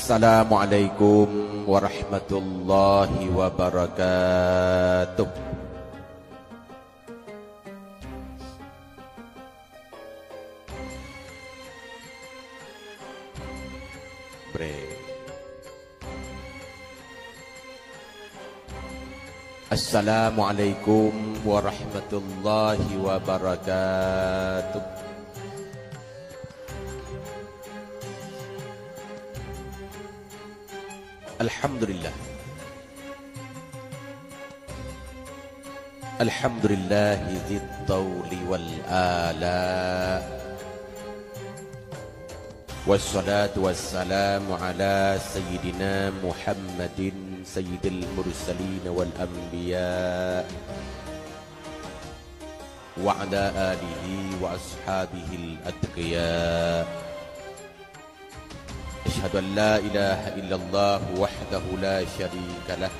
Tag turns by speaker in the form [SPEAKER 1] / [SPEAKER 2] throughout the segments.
[SPEAKER 1] Assalamualaikum warahmatullahi wabarakatuh. Assalamualaikum warahmatullahi wabarakatuh. Alhamdulillah. Alhamdulillahi dzit tawli wal ala. Wassalatu wassalamu ala sayyidina Muhammadin sayyidil mursalin wal anbiya wa ala alihi wa ashabihi al atqiya. Asyhadu an la ilaha illallah wahdahu la syarika lah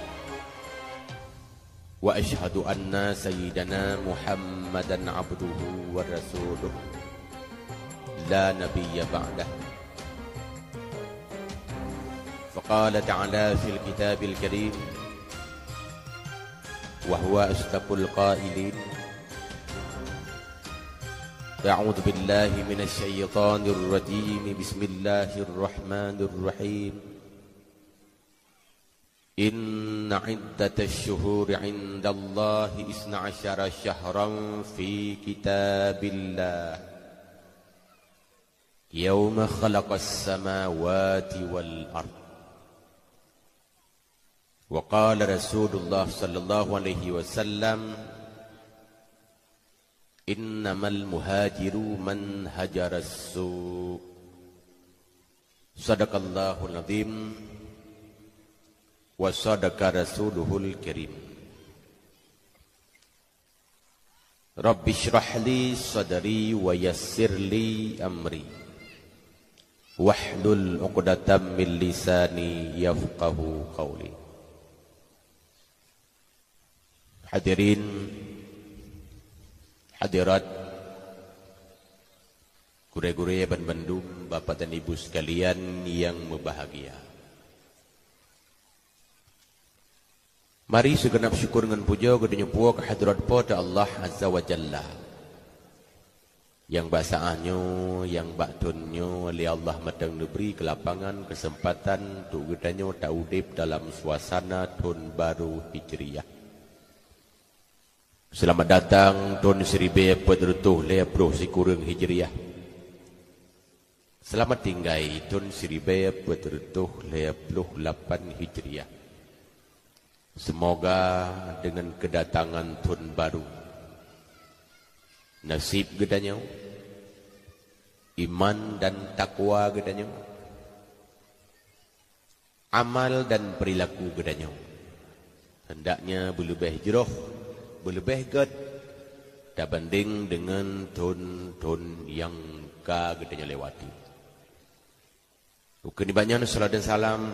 [SPEAKER 1] wa asyhadu anna sayyidana Muhammadan abduhu wa rasuluh la nabiyya ba'dah. Faqala ta'ala fil kitabil karim wa huwa asdaqul qailin. A'udzu billahi minasy syaithanir rajim. Bismillahirrahmanirrahim. Inna 'iddatash shuhuri 'indallahi 12 syahran fi kitabillah yauma khalaqas samawati wal ard. Wa qala Rasulullah sallallahu alaihi wasallam, innamal muhajiru man hajaras su'. Sadaqallahul azim wa sadaqa rasuluhul karim. Rabbi shrah li sadri wa yassir li amri wahlul 'uqdatam min lisani yafqahu qawli. Hadirin hadirat, gure-gure Ban Bandung, Bapak dan Ibu sekalian yang berbahagia. Mari segenap syukur dengan puja kedenya puja kehadrat pada Allah Azza wa Jalla. Yang basaannya, yang baktunnya, li Allah madang diberi kelapangan, kesempatan untuk gedanya tak udip dalam suasana tahun baru Hijriah. Selamat datang tahun 1440 Sikurang Hijriah. Selamat tinggal tahun 1448 Hijriah. Semoga dengan kedatangan tahun baru, nasib gedanya, iman dan takwa gedanya, amal dan perilaku gedanya hendaknya berlebih hijrah, berlebih gad tak banding dengan tahun-tahun yang gedanya lewati. Bukan banyak salat dan salam.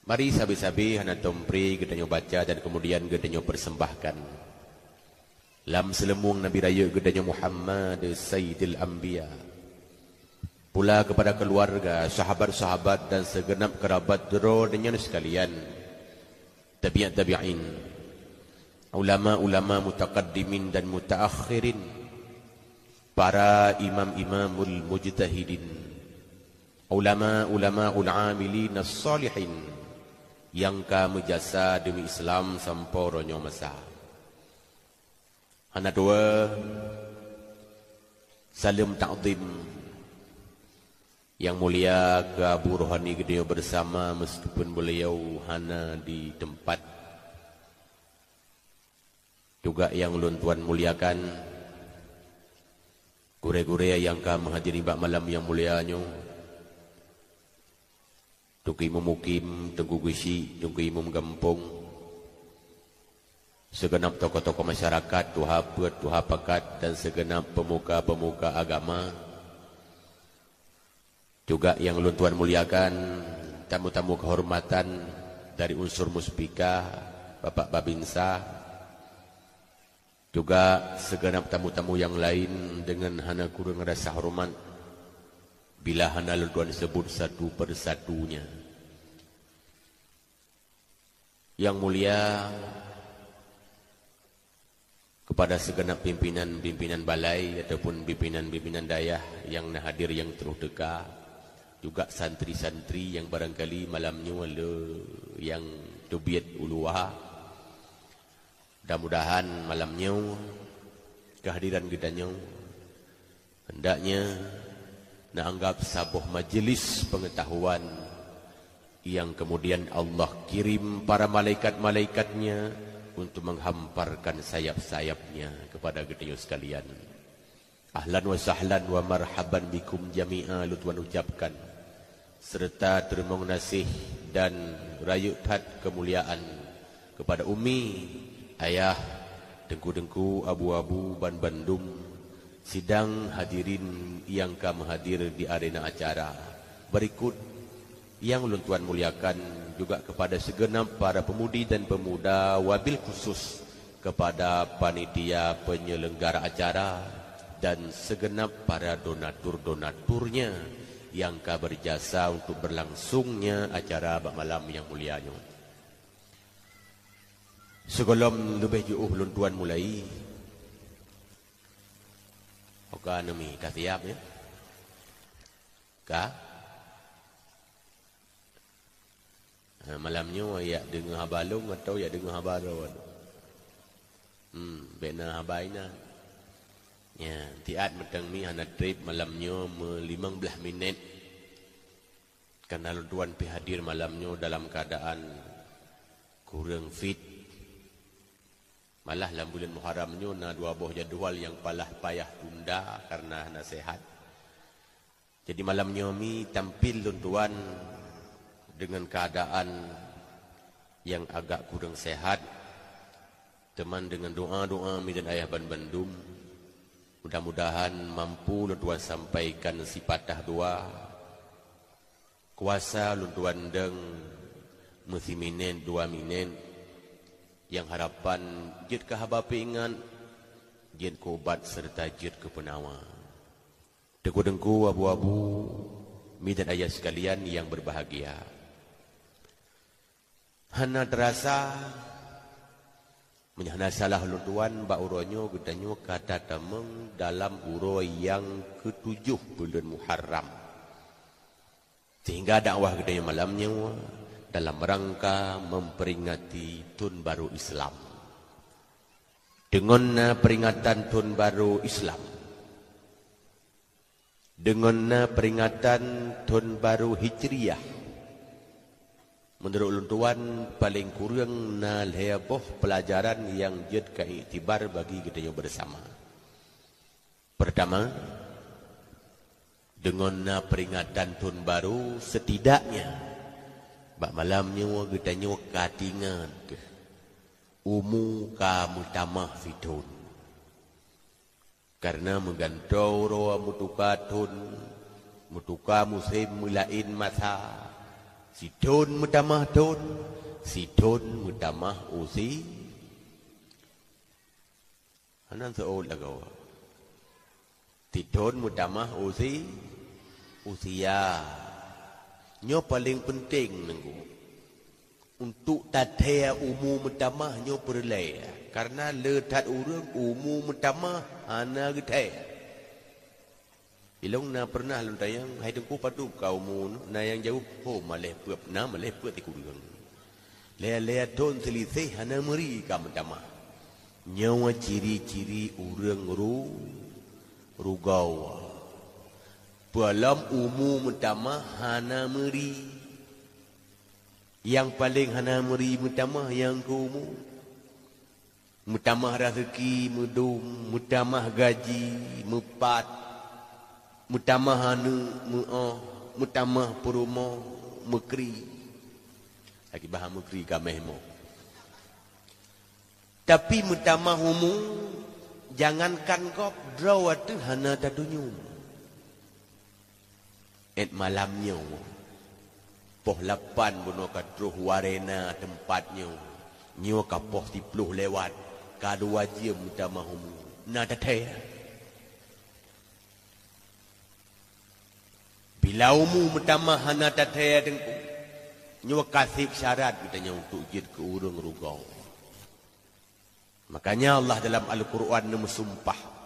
[SPEAKER 1] Mari sabi-sabi hana tompri gedanya baca dan kemudian gedanya persembahkan lam selemung Nabi Raya gedanya Muhammad Sayyidil Anbiya, pula kepada keluarga, sahabat-sahabat dan segenap kerabat dengan sekalian, tabi'in, ulama-ulama mutaqaddimin dan mutaakhirin, para imam-imamul mujtahidin, ulama-ulamaul amilin as-salihin yang kami jasa demi Islam samporonyo masa. Hana dua salam ta'zim yang mulia ke Abu Rohani Gedeo bersama, meskipun beliau hana di tempat. Juga yang ulun tuan muliakan, gure-gure yang kami menghadiri bak malam yang mulianya, Tuki Mukim, Tengku Gusi, Tuki Imum Gampung, segenap tokoh-tokoh masyarakat, tuha puat, tuha pakat, dan segenap pemuka-pemuka agama. Juga yang ulun tuan muliakan, tamu-tamu kehormatan dari unsur Muspika, Bapak Babinsa, juga segenap tamu-tamu yang lain dengan hana kurang rasa hormat Bila hana tuan sebut satu persatunya. Yang mulia, kepada segenap pimpinan-pimpinan balai ataupun pimpinan-pimpinan dayah yang hadir yang terus dekat, juga santri-santri yang barangkali malamnya yang tubiat uluah. Mudah-mudahan malamnya kehadiran kitanya hendaknya nak anggap sebuah majlis pengetahuan yang kemudian Allah kirim para malaikat-malaikatnya untuk menghamparkan sayap-sayapnya kepada kita sekalian. Ahlan wa sahlan wa marhaban bikum jami'a lutuan ucapkan serta terima kasih dan rayut tat kemuliaan kepada umi, ayah, dengku-dengku, abu-abu, ban bandum, sidang hadirin yang kami hadir di arena acara. Berikut yang ulun tuan muliakan juga kepada segenap para pemudi dan pemuda, wabil khusus kepada panitia penyelenggara acara dan segenap para donatur-donaturnya yang berjasa untuk berlangsungnya acara malam yang mulianya. Sebelum lebih jauh ulun tuan mulai, oka nami dah siap ya? Kah? Malamnya ya dengar habalung atau ya dengar habaron. Bena habaina. Ya, tiat metang mi hana trip malamnya 15 minit. Karena tuan pi hadir malamnya dalam keadaan kurang fit. Malah dalam bulan Muharramnya na dua buah jadual yang palah payah tunda karena hana sehat. Jadi malamnya mi tampil tuan dengan keadaan yang agak kurang sehat, teman dengan doa-doa mi dan ayah ban bandum, mudah-mudahan mampu luntuan sampaikan si patah doa kuasa luntuan deng mesti minen 2 minen yang harapan jid ke haba pingan jid ke obat serta jid ke penawa. Dengku-dengku, abu-abu mi dan ayah sekalian yang berbahagia, hana terasa menyahana salah luntuan ba uronyo gedanyo kata tameng dalam uro yang ke-7 bulan Muharram, sehingga dakwah gedanyo malamnya dalam rangka memperingati Tahun Baru Islam. Dengan peringatan Tahun Baru Islam, dengan peringatan Tahun Baru Hijriah, menurut luntuan paling kurang na leboh pelajaran yang jad keiktibar bagi kita yang bersama. Pertama, dengan peringatan Tahun Baru setidaknya bak malamnya kita nyo katingan umu ka mutamah fitun. Karena menggantau roa mutukatun mutuka musim mulain masa sidon mutamah don, sidon mutamah usi. Anan seolah lagaw. Sidon mutamah usi, usia. Nyo paling penting nenggu. Untuk tathea umu mutamah nyo perlay. Karena letat urang umu mutamah ana gede. Ilong na pernah luntayang hai dengku padu kau mun na yang jauh ho maleh puap na maleh puap ti kurang le don selisih hana meri ka mendama nyawa ciri-ciri urang rugau dalam umu mendama hana meri yang paling hana meri mendama yang kumu mendama rezeki mudum mendama gaji mepat mutamah anu mutamah purumo mekri lagi bahasa mekri gamehmo. Tapi mutamah humu jangankan kop drawat hana tadunyum et malamnya poh 8 buno katruh warena tempatnya nyo kapoh 10 lewat kadua je mutamah humu na tateh Ilaumu metamah hana tataya dengku. Nyawa kasih syarat katanya untuk jid ke urang rugau. Makanya Allah dalam Al-Quran mesumpah.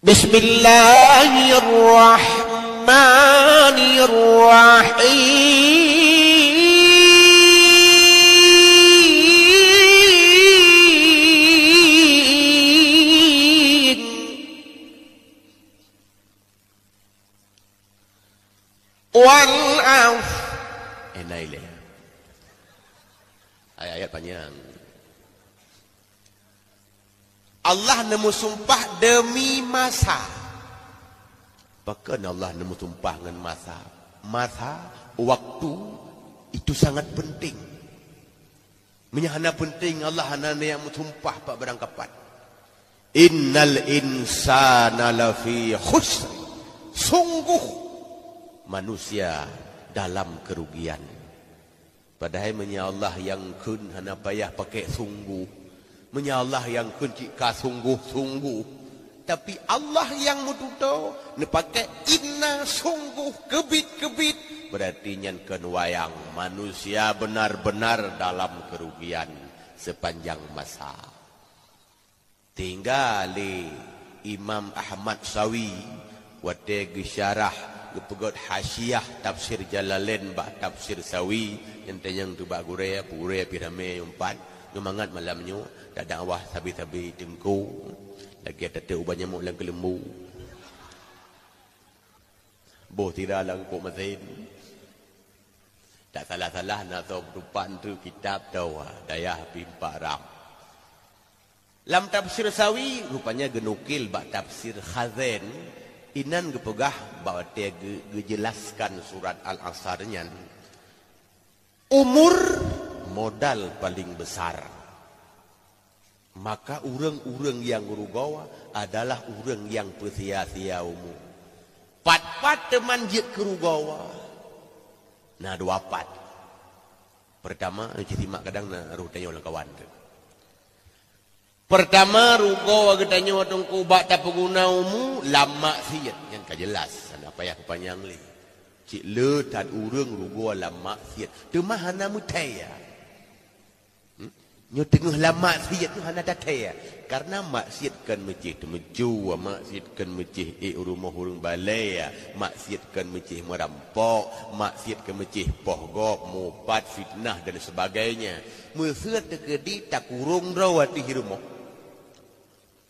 [SPEAKER 1] Bismillahirrahmanirrahim. Wal-af. Enaileh. Ayat-ayat panjang. Allah nemu sumpah demi masa. Bahkan Allah nemu sumpah dengan masa. Masa, waktu itu sangat penting. Menyahana penting Allah hana yang sumpah pak berangkapan. Innal insana lafi khusr. Sungguh manusia dalam kerugian. Padahal menya Allah yang kun hana payah pakai sungguh. Menya Allah yang kun cika sungguh-sungguh. Tapi Allah yang mututo ne pakai inna sungguh kebit-kebit. Berarti nyankeun wayang manusia benar-benar dalam kerugian sepanjang masa. Tinggal Imam Ahmad Sawi wate syarah gepegot hasyiah tafsir Jalalain bah tafsir Sawi yang tu bah guraya pirame umpan ngemangat malamnya dadak awah sabi-sabi tengku lagi ada uban nyamuk lang kelembu boh tira lang ko mazin tak salah-salah nak tahu depan tu kitab tahu dayah pimparang lam tafsir Sawi rupanya genukil bak tafsir Khazin inan gepegah bahawa dia gejelaskan surat Al-Asarnya umur modal paling besar. Maka urang-urang yang rugawa adalah urang yang persia-sia umur. Pat-pat teman jid kerugawa. Nah, dua pat. Pertama, jadi mak kadang na ruh tanya orang kawan tu. Pertama, rugawa ketanya orang kubak tak pengguna umur, lama siat. Yang tak jelas. Apa yang panjang li. Cik le tad urang rugawa lama siat. Temah hana mutaya. Nyo tengah lama maksiat tu hana dataya. Karena maksiat kan masjid temeju, maksiat kan masjid rumah urang balai, maksiat kan masjid merampok, maksiat kan masjid pohgop, mupat, fitnah dan sebagainya. Mesir terkedi tak kurung rawati rumah.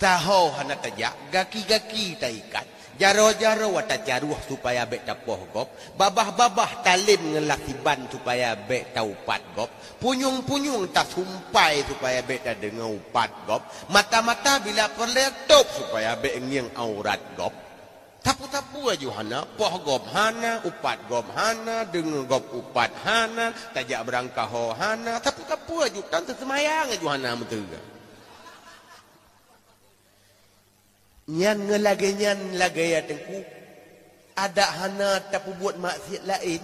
[SPEAKER 1] Tahu hana tajak, gaki-gaki tak ikat. Jaro-jaro wata jaruh supaya bek tak pohgop. Babah-babah talim ngelakiban supaya bek tak upat gop. Punyung-punyung tak sumpai supaya bek tak dengar upat gop. Mata-mata bila perletup supaya bek ngiang aurat gop. Tapu-tapu aja hana, pohgop hana, upat gop hana, dengar gop upat hana, tajak berangkah ho hana, tapu-tapu aja tante semayang aja hana mentega. Nyan ngelagay lagay tengku ada hana tapu buat maksiat lain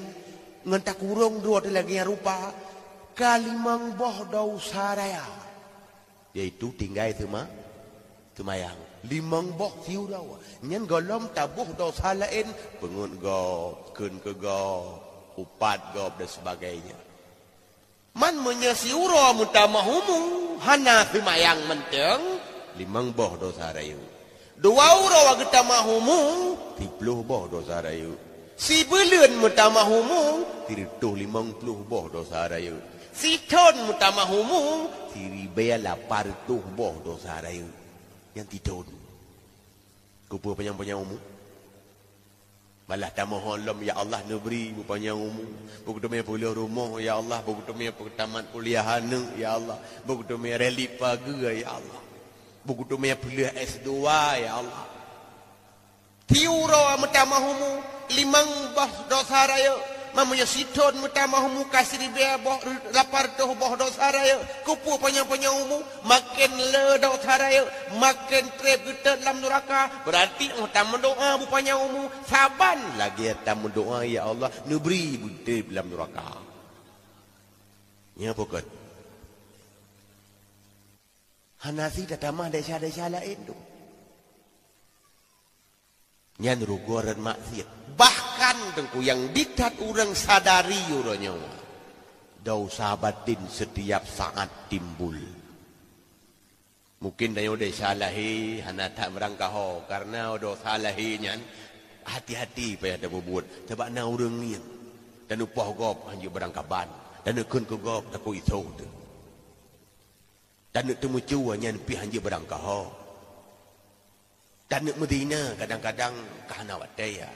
[SPEAKER 1] ngan tak kurung dua tu lagi yang rupa kalimang boh dau saraya yaitu tinggal semayang limang boh siu dau nyan golom tabuh dau salain pengun go kun ke go upat go dan sebagainya man menyesiu ro mutamahumu hana semayang menteng limang boh dau saraya 2 orang kita mahumu 30 boh dosa raya. Si belun mutamahumu 50 boh dosa raya. Si ton mutamahumu 180 boh dosa raya. Yang titon. Kupu panjang-panjang umum. Malah tamohon lam ya Allah neberi panjang umum. Begitu me puluh rumah ya Allah, begitu me tamat kuliah ya Allah, begitu me reli pagi ya Allah. Begitu me pilih S2 ya Allah. Tiuro mutamahumu 5 boh dosa raya. Mamanya siton mutamahumu kasih bea boh lapar toh boh dosa raya. Kupu panjang-panjang umu makin le dosa raya, makin trep kita dalam neraka. Berarti utam doa bu panjang umu saban lagi utam doa ya Allah neberi bude dalam neraka. Nya pokok Hanasi dah tamah desa-desa lain tu. Nyan rugoran maksiat. Bahkan tengku yang ditat orang sadari uranya. Dosa batin setiap saat timbul. Mungkin dayo de salahi hana tak merangkah karena do salahi nyan hati-hati payah ada berbuat. Sebab na orang ni dan upah gop hanya berangkaban dan kun ko gop tak ko itu tu. Dan temu cua nyan pi hanya berangkah. Dan Medina kadang-kadang kahana wataya.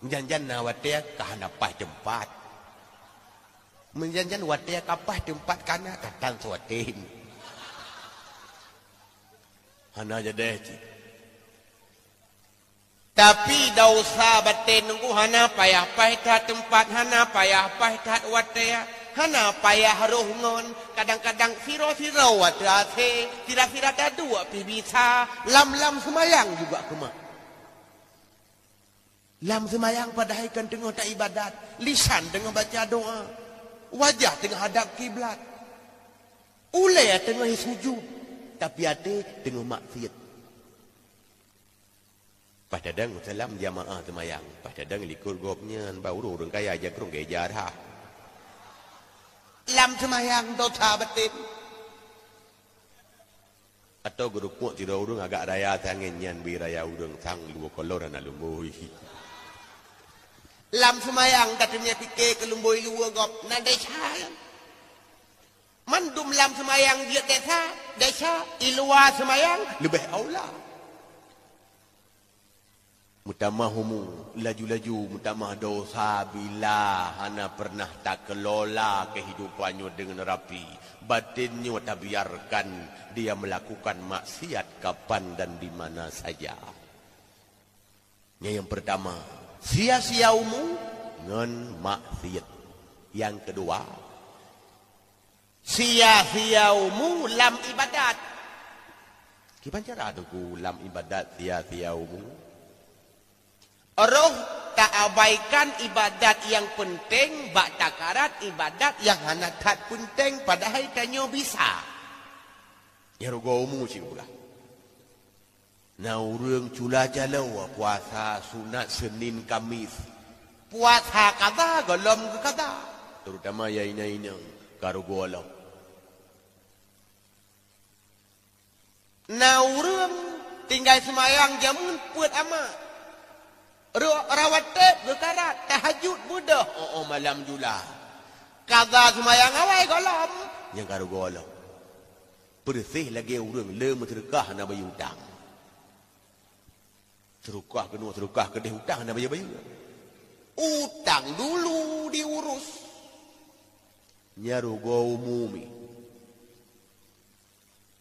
[SPEAKER 1] Menjanjan na wataya kahana pas tempat. Menjanjan wataya kapah tempat kana katan suatin. Hana jadi cik. Tapi dosa batin nunggu hana payah tat tempat, hana payah tat wataya, hana payah rohngon. Kadang-kadang siro-siro watase, sira-sira dua bisa, lam-lam semayang juga kemak. Lam semayang padahal kan tengah tak ibadat, lisan tengah baca doa, wajah tengah hadap kiblat, ulai tengah sujud. Tapi hati tengok maksiat. Padahal salam jamaah semayang. Padahal likur gopnya baru orang kaya aja kerong gejar ha. Lam semayang dosa batin. Atau gerupuk tidak orang agak raya sangin nyan bi raya orang sang lu kolor na lumbui. Lam semayang katanya fikir ke lumbui lu gop nadai sayang. Mandum lam semayang dia desa ilwa semayang lebih aula. Mutamah humu laju-laju mutamah dosa bila hana pernah tak kelola kehidupannya dengan rapi. Batinnya tak biarkan dia melakukan maksiat kapan dan di mana saja. Yang pertama, sia-sia umum dengan maksiat. Yang kedua, sia-siaumu lam ibadat. Gimana cara tu lam ibadat sia-siaumu? Roh tak abaikan ibadat yang penting, bak takarat ibadat yang hana tak penting padahal tanya bisa. Ya rogomu sih pula. Na urang cula jalau puasa sunat Senin Kamis. Puasa kata golom ke kata. Terutama ya ina-ina. Karu golok. Na urang tinggal semayang jamun puat ama. Rawat tep gekarat tahajud mudah. Oh malam jula. Kaza semayang awai golom. Yang karu golok. Bersih lagi urang lem terkah na bayu hutang. Terukah kedua terukah ke hutang na bayu-bayu. Utang dulu diurus. Nyarugo umumi.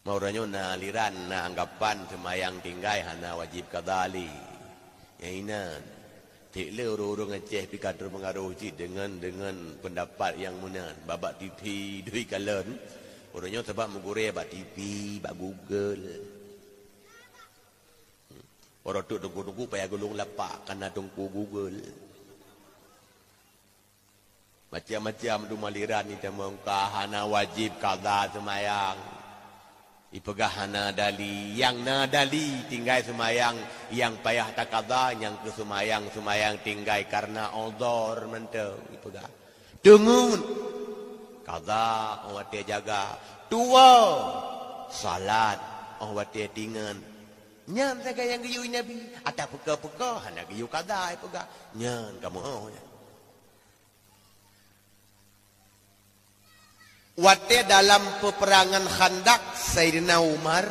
[SPEAKER 1] Mauranya na aliran na anggapan semayang tinggai hana wajib kadali. Yainan. Tikle orang-orang Aceh pikadar pengaruh dengan pendapat yang menan. Babak TV dui kalen. Orangnya sebab mengure bak TV, bak Google. Orang tu tunggu-tunggu payah gulung lapak karena tunggu Google. Macam-macam tu maliran ni temangkah hana wajib qada semayang. Ipegah hana dali, yang na dali tinggal semayang, yang payah tak qada yang ke semayang tinggal karena udhur mentau ipegah. Dengun qada awak dia jaga. Tua salat awak dia tingan. Nyan saga yang giyu Nabi, ada peka-peka hana giyu qada ipegah. Nyan kamu ya. Waktu dalam peperangan Khandak Sayyidina Umar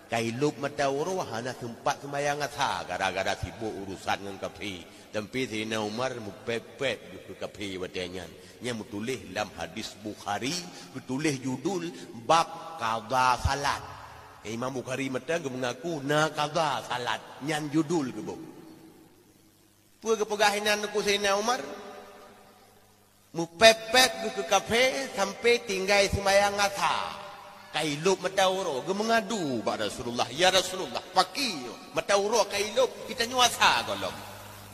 [SPEAKER 1] kailub matawru hana tempat semayang asa gara-gara sibuk urusan dengan kafi. Tapi Sayyidina Umar mupepet ke kafi watenya. Nya mutulih dalam hadis Bukhari, mutulih judul bab qada salat. Imam Bukhari matang mengaku na qada salat nyan judul ke bu. Pu kepegahinan ku Sayyidina Umar mupepet ke kafe sampai tinggal semayang asa. Kailub matawro ge mengadu pada Rasulullah, ya Rasulullah fakir matawro kailub kita nyuasa golong.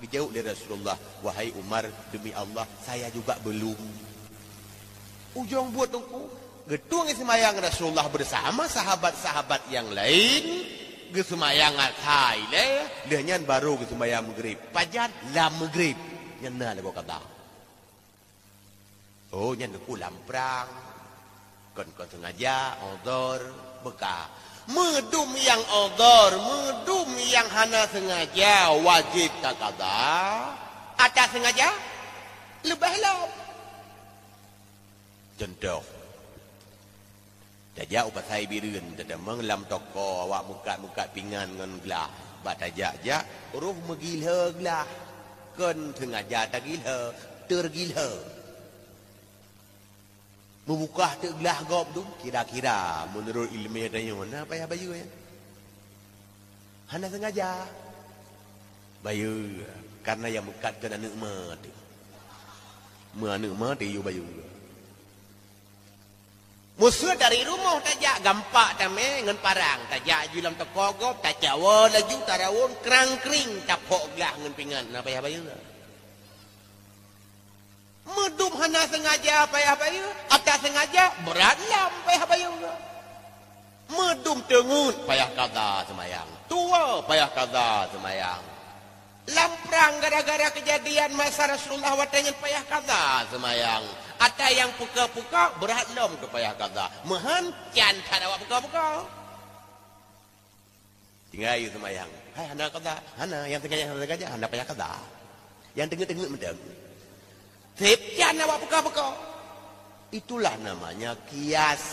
[SPEAKER 1] Dijauh dari Rasulullah, wahai Umar demi Allah saya juga belum. Ujung buat tungku getung semayang Rasulullah bersama sahabat-sahabat yang lain Gesumayang atai le, lehnya baru gesumayang maghrib. Pajan lam maghrib. Nyana lagu kata. Oh, nyana ku lamprang. Kon sengaja odor beka. Medum yang odor, medum yang hana sengaja wajib tak kata. Atas sengaja lebih lom. Contoh. Tajak upatai birun, tidak menglam toko, awak muka pingan dengan gelah. Bat tajak-jak, uruh megilha gelah. Kan sengaja tak gilha, tergilha. Membuka tak gelah gop tu, kira-kira menurut ilmiah tanya, mana payah bayu ya? Hana sengaja. Bayu, karena yang mekat kena nikmat. Mana tu bayu. Musuh dari rumah tajak gampak tamai ngan parang tajak ju dalam toko gop tajak wa laju tarawon kerang kering tapok gelah ngan pingan na payah bayu medum hana sengaja payah bayu atas sengaja berat lam payah bayu medum tengut payah kata semayang tua payah kata semayang lamprang gara-gara kejadian masa Rasulullah watanya payah kata semayang. Ada yang puka-puka berat lom ke payah kata. Mehan can tak ada puka-puka. Tinggal you semayang. Hai hana kata, hana yang tengah hana payah kata. Yang tengah-tengah medang. Sip can awak puka-puka. Itulah namanya kias.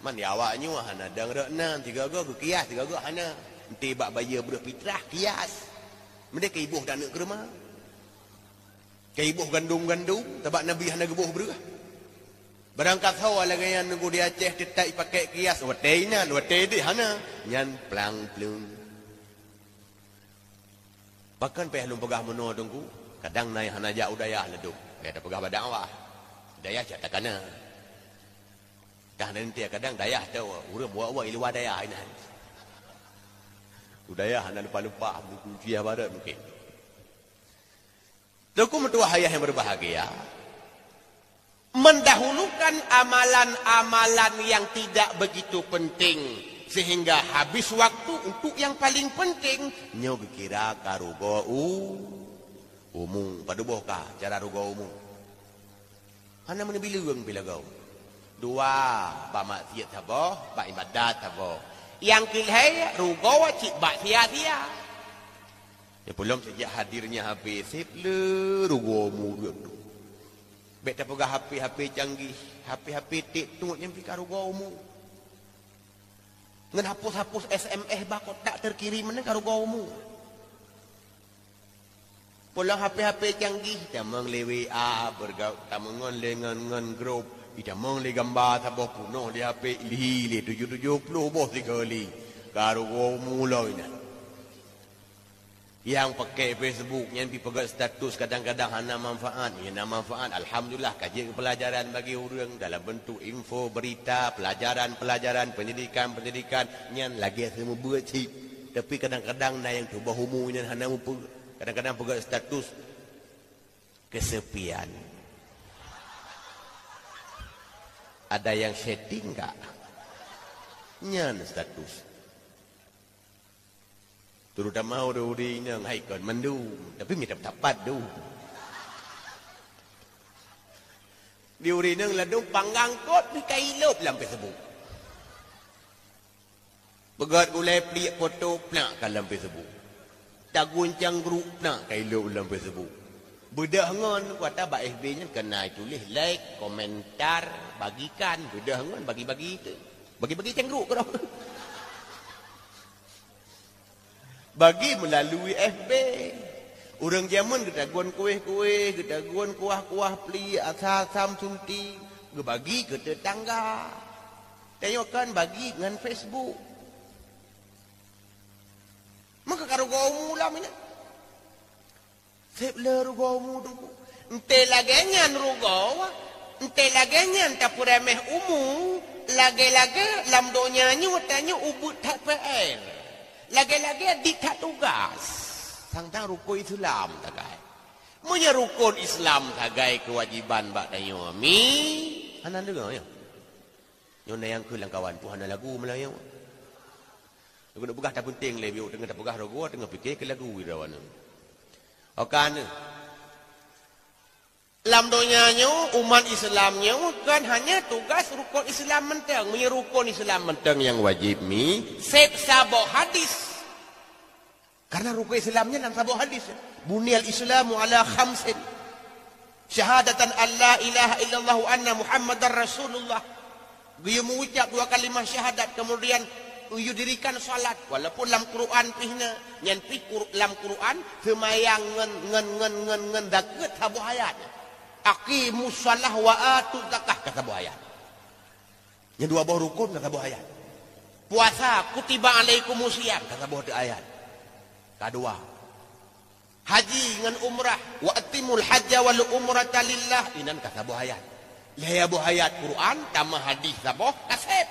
[SPEAKER 1] Man awaknya hana dang rekna tiga go kias tiga go hana. Nanti bak bayar budak fitrah kias. Mereka ibu tak nak ke rumah. Kaibuh gandum-gandum, tabak Nabi hana gebuh berah. Berangkat hawa lagi yang nunggu di Aceh tetai pakai kias, watainan, watai di hana, nyan plang-plung. Bahkan payah lum pegah meno tunggu, kadang naik hana jak udayah leduk. Dia ada pegah badang awah. Dayah jak takana. Dah nanti kadang dayah tahu, urang buat iluwa dayah ini. Udayah hana lupa-lupa, dia barat mungkin. Tuku mentua hayah yang berbahagia mendahulukan amalan-amalan yang tidak begitu penting sehingga habis waktu untuk yang paling penting nyo kira karugo umum pada boka cara rugo umum hana mana bilang bila kau dua ba maksiat tabo ba ibadat tabo yang kilai rugo wajib ba sia-sia. Ya belum sejak hadirnya HP sip le rugomu tu. Bet tak pegah HP canggih, HP tik tunggu yang pikir rugomu. Ngan hapus SMS bakot tak terkirim mana rugomu. Pulang HP canggih tamang le WA bergaul tamangon lengan grup, tamang le gambar taboh punoh di HP le 770 boh sekali. Karugomu loinan. Yang pakai Facebook yang dipegat status kadang-kadang hana manfaat hana manfaat alhamdulillah kajian pelajaran bagi orang dalam bentuk info berita pelajaran pendidikan yang lagi semua buat cip tapi kadang-kadang na yang tu bahumunya hana kadang-kadang pegat status kesepian ada yang setting enggak nyan status turut dah mau dah yang hai kon mandu tapi mi dapat tu di uri nang ladung panggang kot di kailop dalam Facebook begat gulai pelik foto nak dalam Facebook tak guncang grup nak kailop dalam Facebook bedah ngon kata ba FB nya kena tulis like komentar bagikan bedah ngon bagi-bagi tu bagi-bagi cenggruk kau bagi melalui FB. Orang zaman kita guan kuih-kuih, kita guan kuah-kuah peli, asam sunti, bagi ke tetangga. Tengokkan bagi dengan Facebook. Maka kalau kau mula mana? Sebelum rugomu tu, ente lagi nyan rugo, ente lagi nyan tapi remeh umum, lagi-lagi lamdonya nyutanya ubud tak PR. Lagi-lagi di tak tugas. Tentang rukun Islam tagai. Punya rukun Islam tagai kewajiban bak tayo mi. Hanan dengar ya. Nyona yang kelang kawan tu hana lagu Melayu. Guna pegah tak penting lebih tengah tak pegah rogo tengah fikir ke lagu wirawana. Okan. Lam donyanya umat Islamnya kan hanya tugas rukun Islam mentang, rukun Islam mentang yang wajib sep sabok hadis. Karena rukun Islamnya dalam sabok hadis. Bunyal Islamu ala khamsin. Syahadatan alla ilaha illallah wa anna Muhammadar Rasulullah. Dia mengucap 2 kalimah syahadat kemudian dirikan salat walaupun dalam Quran pihna nyan pi dalam Quran semayang ngen daket sabuh ayat. Aqimus shalah wa atuz zakah kata sabuh ayat. Yang 2 buah rukun kata sabuh ayat. Puasa kutiba alaikumusiyam kata sabuh ayat. Kedua haji ngan umrah wa atimul hajja wal umrata lillah inan kata sabuh ayat. Ya buah ayat Quran tambah hadis sabuh kasep.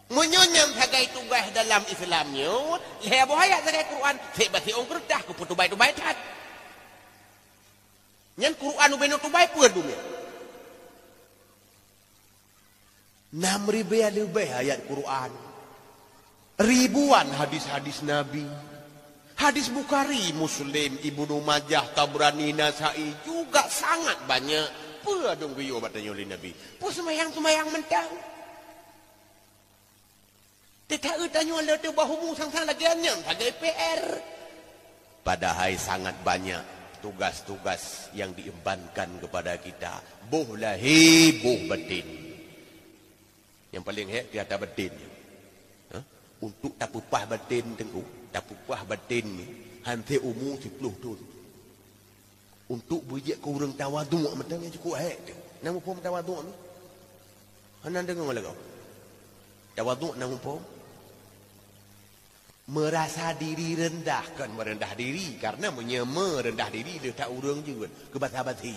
[SPEAKER 1] Menyonyam sebagai tugas dalam Islamnya, ya buah ayat sebagai Quran, sebab orang kerdah ku putu baik tu baik tat. Nyan Quran ubeno tu baik pun dunia. 6,000 lebih ayat Quran. Ribuan hadis-hadis Nabi. Hadis Bukhari, Muslim, Ibnu Majah, Tabrani, Nasai juga sangat banyak. Apa dong guyo batanya oleh Nabi? Pu semayang mentang. Tidak tanya oleh tu bahumu sang-sang lagi anyam sebagai PR. Padahal sangat banyak tugas-tugas yang diembankan kepada kita. Boh lahir, boh batin. Yang paling hebat dia ada batin. Untuk tak pupah batin tengku, tak pupah batin ni, hantar umur 10 tahun. Untuk bujik ke orang tawaduk macam yang cukup hebat. Nama pun tawaduk ni. Anda dengar malah kau. Tawaduk nama pun. Merasa diri rendah kan merendah diri karena merendah diri dia tak urang juga kebas-basi.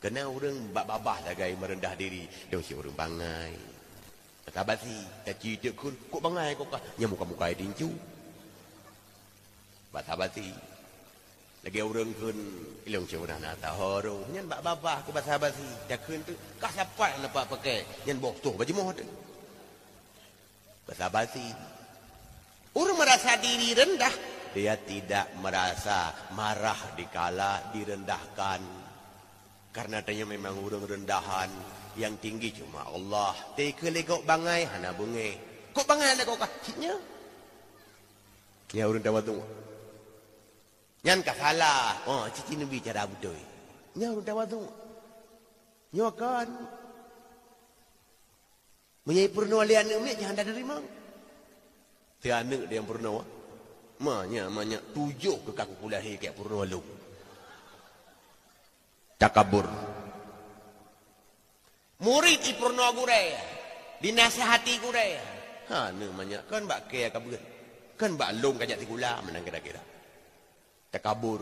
[SPEAKER 1] Kena orang babah lagai merendah diri dia si orang bangai. Bas-basi tak cerita kok bangai kok nya muka-muka dincu. Bas-basi. Lagi orang kun ilong cewek nak tahu nyan babah ke bas-basi dak kun tu kasapai nak pakai nyan bok tu baju moh tu. Bas-basi. Orang merasa diri rendah, dia tidak merasa marah dikala direndahkan. Karena tanya memang orang rendahan yang tinggi cuma Allah. Teka legok bangai hana bunge. Kok bangai ada kok kaciknya? Ya orang tawaduk. Nyan kah salah. Oh, cici Nabi cara betul. Ya orang tawaduk. Nyokan. Menyai purna lian umi jangan ada terima. Tiada dia yang purna. Banyak 7 ke kaku lahir kayak purna lu. Takabur. Murid i purna guraya. Dinasihati guraya. Namanya kan bak kaya kabur. Kan bak long kajak tikula menang kira-kira. Takabur.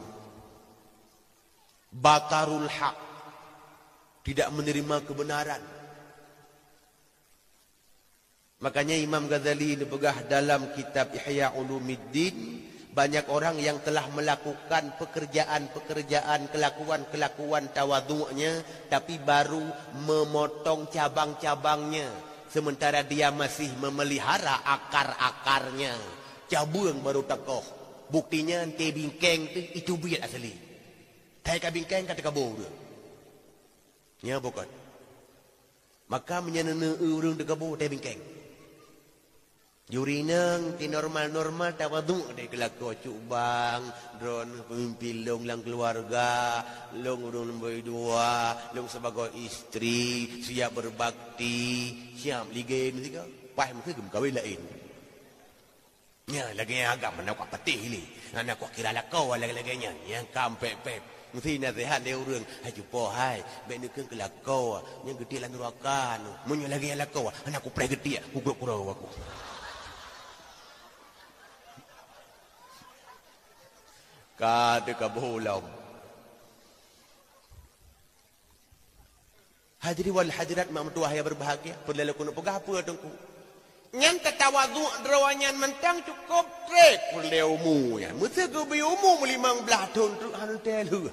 [SPEAKER 1] Batarul haq. Tidak menerima kebenaran. Makanya Imam Ghazali dipegah dalam kitab Ihya Ulumuddin, banyak orang yang telah melakukan pekerjaan-pekerjaan, kelakuan-kelakuan tawaduknya, tapi baru memotong cabang-cabangnya, sementara dia masih memelihara akar-akarnya. Cabang baru takoh. Buktinya ente bingkeng itu biat asli. Taika bingkeng kata kabur. Ya bukan. Maka menyana urang dekabur teh bingkeng. Jurinang ti normal-normal tawaduk dek kelako cubang drone pemimpin long lang keluarga long urung nombor 2 long sebagai istri siap berbakti siap ligen tiga pai mesti kawin lain nya lagi agak mana kok petih ni anak kok kira lakau lagi-laginya yang kampek-pep mesti nasihat dia urang haju po hai be neukeun kelakau nya gede lan neraka mun lagi lakau anak ku pre gede ku kurang aku. Kada kabulam. Hadiri wal hadirat mak mertua yang berbahagia. Perlalu kuno pegah apa dengku. Nyan tatawaduk derawanyan mentang cukup trek perleumu ya. Mesti ke biumu 15 tahun tu anu telu.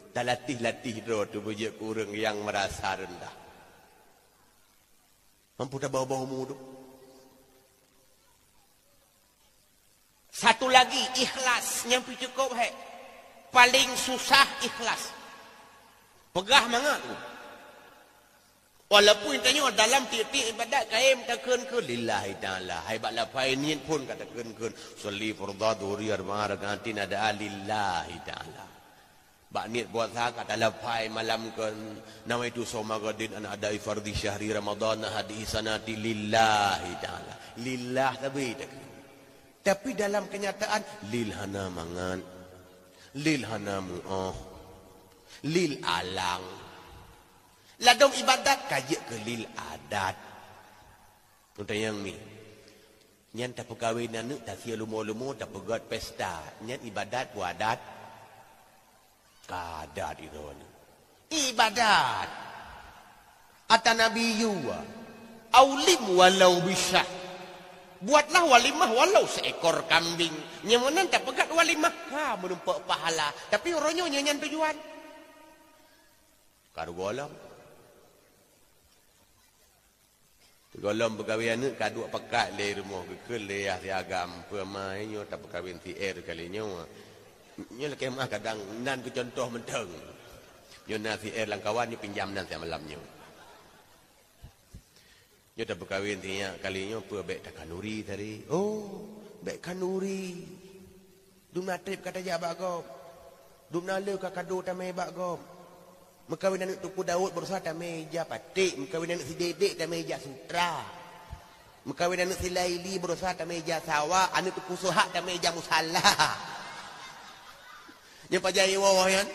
[SPEAKER 1] Tak latih-latih dro tu bujak kurang yang merasa rendah. Mampu tak bawa-bawa mu tu.
[SPEAKER 2] Satu lagi ikhlas, nyampi cukup hai. Paling susah ikhlas. Pegah mangat tu. Walaupun tanya dalam tiap-tiap ibadat kaim takkan-kun lillahi ta'ala. Hai bak lapai niat pun katakan-kun. Sholli fardhu dhuhri arba'a rakaatin ada lillahi ta'ala. Bak niat buat sah kata lapai malam kan nawaitu sawma ghadin an adai fardhi syahri ramadhan hadi sanati lillahi ta'ala. Lillah tapi dalam kenyataan lil hana mangan. Lil hana mu'ah. Lil alang. Ladong ibadat kajik ke lil adat. Untuk yang ni. Nyan tak perkahwinan ni, tak sia lumo-lumo, tak pegat pesta. Nyan ibadat buat adat. Kadat itu ni. Ibadat. Ata Nabi Yuwa. Aulim walau bisa. Buatlah walimah walau seekor kambing. Nyamunan tak pegat walimah. Ha, menumpak pahala. Tapi orangnya nyanyian tujuan. Karu golam. Golong perkahwinan ni kaduk pekat le rumah ke le ahli agam pemai nyo tak perkahwin ti air kali nyo. Nyo lek mah kadang nan ku contoh menteng. Nyo nasi air langkawan nyo pinjam nan siang malam nyo. Nyo tak perkahwin ti kali nyo pe bek tak kanuri tadi. Oh, bek kanuri. Dum na trip kata ja bak gom. Dum na le ka kado tamai bak gom. Mengkawin anak Tuku Daud berusaha tak meja patik. Mengkawin anak si Dedek tak meja sutra. Mengkawin anak si Laili berusaha tak meja sawah. Anak Tuku Suhak tak meja musalah. Yang pajai wawah kan.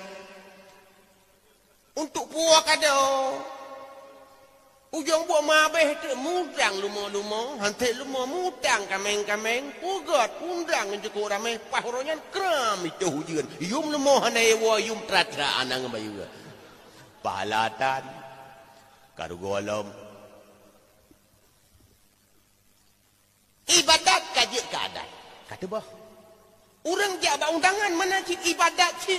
[SPEAKER 2] Untuk puak ada. Ujung buat mabeh tu mudang lumo-lumo. Hantai lumo mudang kameng-kameng. Pugat undang cukup ramai. Pahuronyan kram itu hujan. Yum lumo hanai wa yum tratra anang bayu. Pahalatan karugolom ibadat kaji keadaan kata bah orang jabak undangan mana cik ibadat cik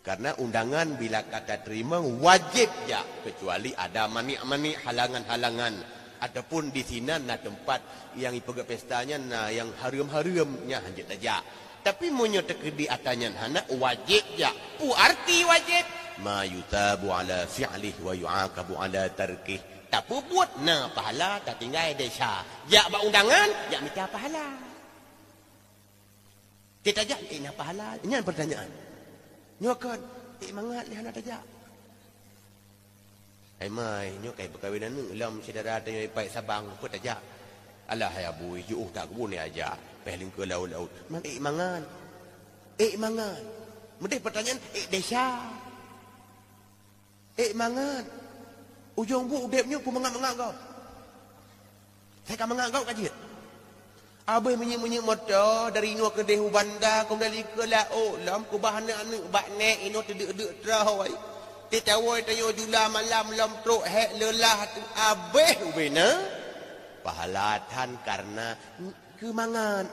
[SPEAKER 2] karena undangan bila kata terima wajib ya kecuali ada mani-mani halangan-halangan ataupun di sini na tempat yang ipaga pestanya na yang harum-harumnya hanjit aja tapi munyo tekedi atanya hana wajib ya pu arti wajib ma yutabu ala fi'lih wa yu'aqabu ala tarkih. Tak buat na pahala tak tinggal desa. Ya bak undangan, ya minta pahala. Kita jak na pahala. Ini pertanyaan. Nyokan, mangat lihat ada jak. Hai mai, nyokai perkahwinan ni lam saudara tanya baik Sabang pun tak jak. Alah hai abu, juh tak kebun ni aja. Peling ke laut-laut. Mang mangan. Mangan. Mendih pertanyaan desa. Mangan. Ujung bu udepnya pun mengak-mengak kau. Saya kan mengak kau kajian. Abai menyik-menyik motor dari nyua ke dehu bandar kembali ke laut. Lam ku bahan anak bak nek ino tedek-dek terawai. Tetawai tayo jula malam lam truk hek lelah tu abai ubena. Pahalatan karena kemangan.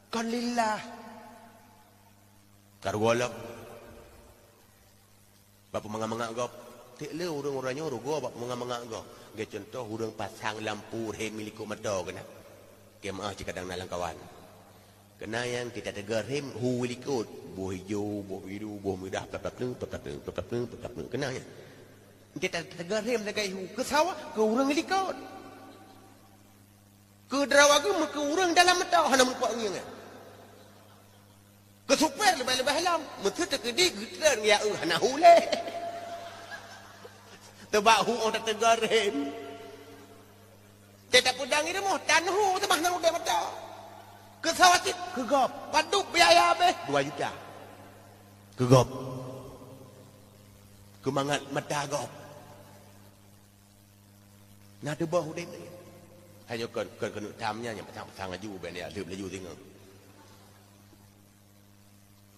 [SPEAKER 2] Kan lillah. Karwalak. Bapa mengak-mengak kau. Tak le orang-orangnya rugo bapa mengak-mengak kau. Ge contoh urang pasang lampu rehin milik motor kena. Ke maah cikadang nalang kawan. Kena yang kita tegar rem hu likut. Buah hijau, buah biru, buah merah, tetap kena ya. Kita tegar rem dekat hu ke sawah ke urang likut. Ke derawaga ke urang dalam motor hana mempuak ngiang. Ke super lebih-lebih halam. Mesti terkedi gutran ya hana hule. Tebak hu orang tegar rem. Tidak pedang ini mah tanhu tebak nang udah mata. Ke sawatit ke gop. Paduk biaya habis 2 juta. Ke gop. Ke mangat mata gop. Nah tebak hu ni. Hanya kan tamnya yang pasang laju ben ya lep laju tengok.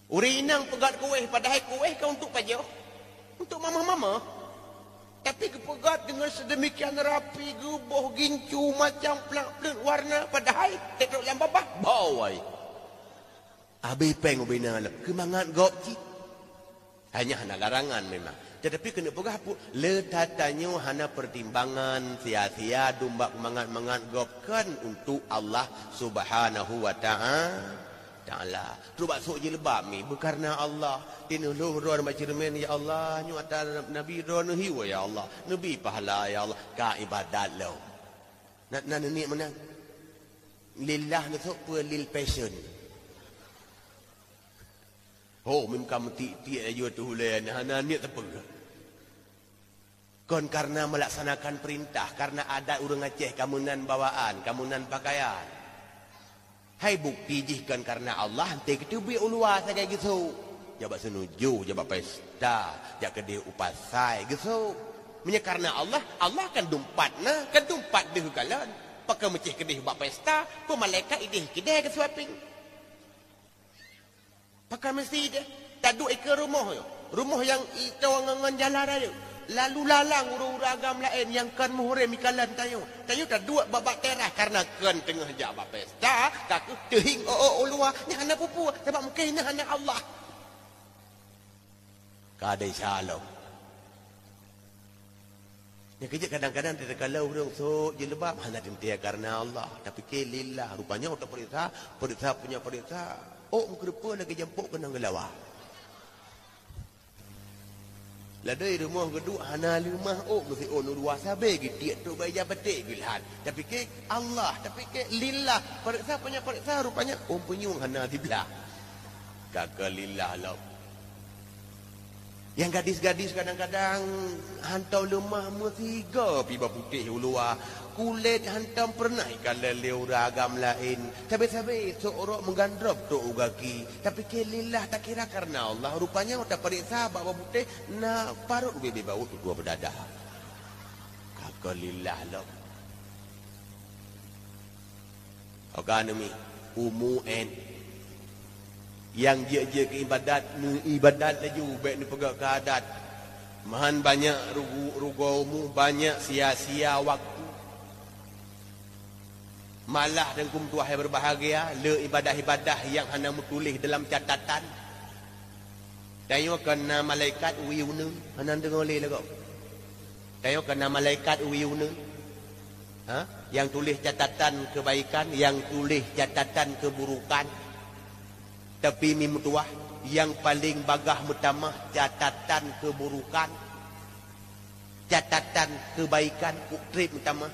[SPEAKER 2] Urinang pegat kuih padahal kuih kau untuk pajo. Untuk mama-mama. Tapi kepegat dengan sedemikian rapi, guboh, gincu, macam pelan-pelan warna. Padahal, teknik yang babah, bawai. Habis peng ubina lah. Kemangat gop cik. Hanya larangan memang. Tetapi kena pegah pun letatannya hana pertimbangan sia-sia dumba mangat-mangat gopkan untuk Allah Subhanahu wa ta'ala. Tu baksuk je lebab ni berkarna Allah. Tinuluh ruan macirmen ya Allah, nyu atas nabi ruan hiwa ya Allah. Nabi pahala ya Allah, ka ibadat lo. Nak ni mana? Lillah ni tu lil passion. Oh, mimkam ti ayu tu len hana ni tepeng. Kon karena melaksanakan perintah, karena ada urang Aceh kamunan bawaan, kamunan pakaian. Hai bukti jihkan karena Allah, henti kita biar ulua saja gitu. Jabat senuju, jabat pesta, jak kedai upasai gitu. Menya karena Allah, Allah kan dumpatna, kan dumpat deh kalan. Pakai mecih kedai buat pesta, pun malaikat idih kedai ke suaping. Pakai mesti deh, tak duk ke rumah yo. Rumah yang itu ngan jalan ada. Lalu lalang urang-urang agam lain yang kan muhrim ikalan tayo. Tayo tak dua babak teras karena kan tengah jabak pesta, tak tehing ulua ni hana pupu sebab mungkin ni hana Allah. Kadai shalom. Yang kerja kadang-kadang tidak kalau urang so je lebab hana tentia karena Allah, tapi ke lillah rupanya untuk perintah punya perintah. Oh mengkerepa lagi jemput kena ngelawa. Ladai rumah geduk hana rumah mesti nurwa sabe gitik tu bayar betik bilhan. Tapi ke Allah, tapi ke lillah. Periksa punya periksa rupanya penyung hana diblah. Kakak lillah lah. Yang gadis-gadis kadang-kadang hantau lemah metiga piba putih ulua. Kulit hantam pernah ikan lele uragam lain. Sabi-sabi seorang menggandrop tu ugaki. Tapi kelillah tak kira karena Allah. Rupanya tak periksa bawa putih. Nak parut bebe bau tu dua berdadah. Kakalillah lah. Okanami. Umu'en. Yang je ke ibadat. Ibadat laju. Baik ni pegak ke adat. Mahan banyak rugomu. Banyak sia-sia waktu. Malah dan kum tuah yang berbahagia le ibadah-ibadah yang hana tulis dalam catatan. Tayo kena malaikat wiune hana dengar le lagu. Tayo kena malaikat wiune. Yang tulis catatan kebaikan, yang tulis catatan keburukan. Tapi mim tuah yang paling bagah mutamah catatan keburukan. Catatan kebaikan ukrip mutamah.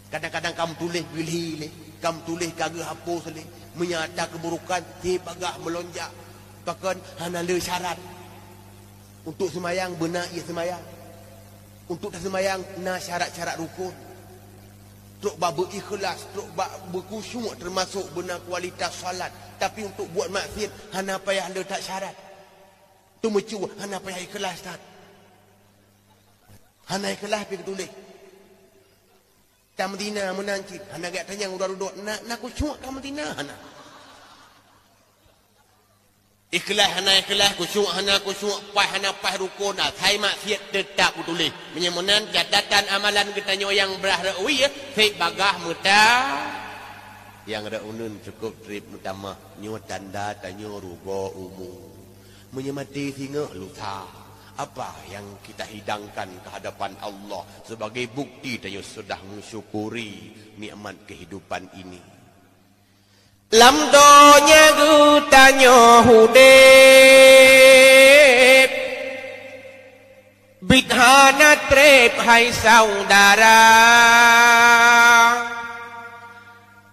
[SPEAKER 2] Kadang-kadang kamu tulis bilih, kamu tulis kagak hapus le, menyata keburukan bagah melonjak. Bahkan hana le syarat. Untuk semayang benar ia semayang. Untuk tak semayang na syarat-syarat rukun. Tok bab ikhlas, tok bab berkhusyuk termasuk benar kualitas solat. Tapi untuk buat maksiat hana payah le tak syarat. Tu mecu hana payah ikhlas tak. Hana ikhlas pergi tulis. Tamdina menancit hana gak tanya udah nak kusyuk tamdina hana ikhlas hana ikhlas kusyuk hana kusyuk pas hana pas rukun hai maksiat tetap tulis menyemunan catatan amalan kita yang berah rawi fik bagah muta yang ada unun cukup trip utama nyu tanda tanyo rugo umum menyemati singa luta. Apa yang kita hidangkan ke hadapan Allah sebagai bukti dia sudah mensyukuri nikmat kehidupan ini. Lam donya gutanyo hudep bidhana trep hai saudara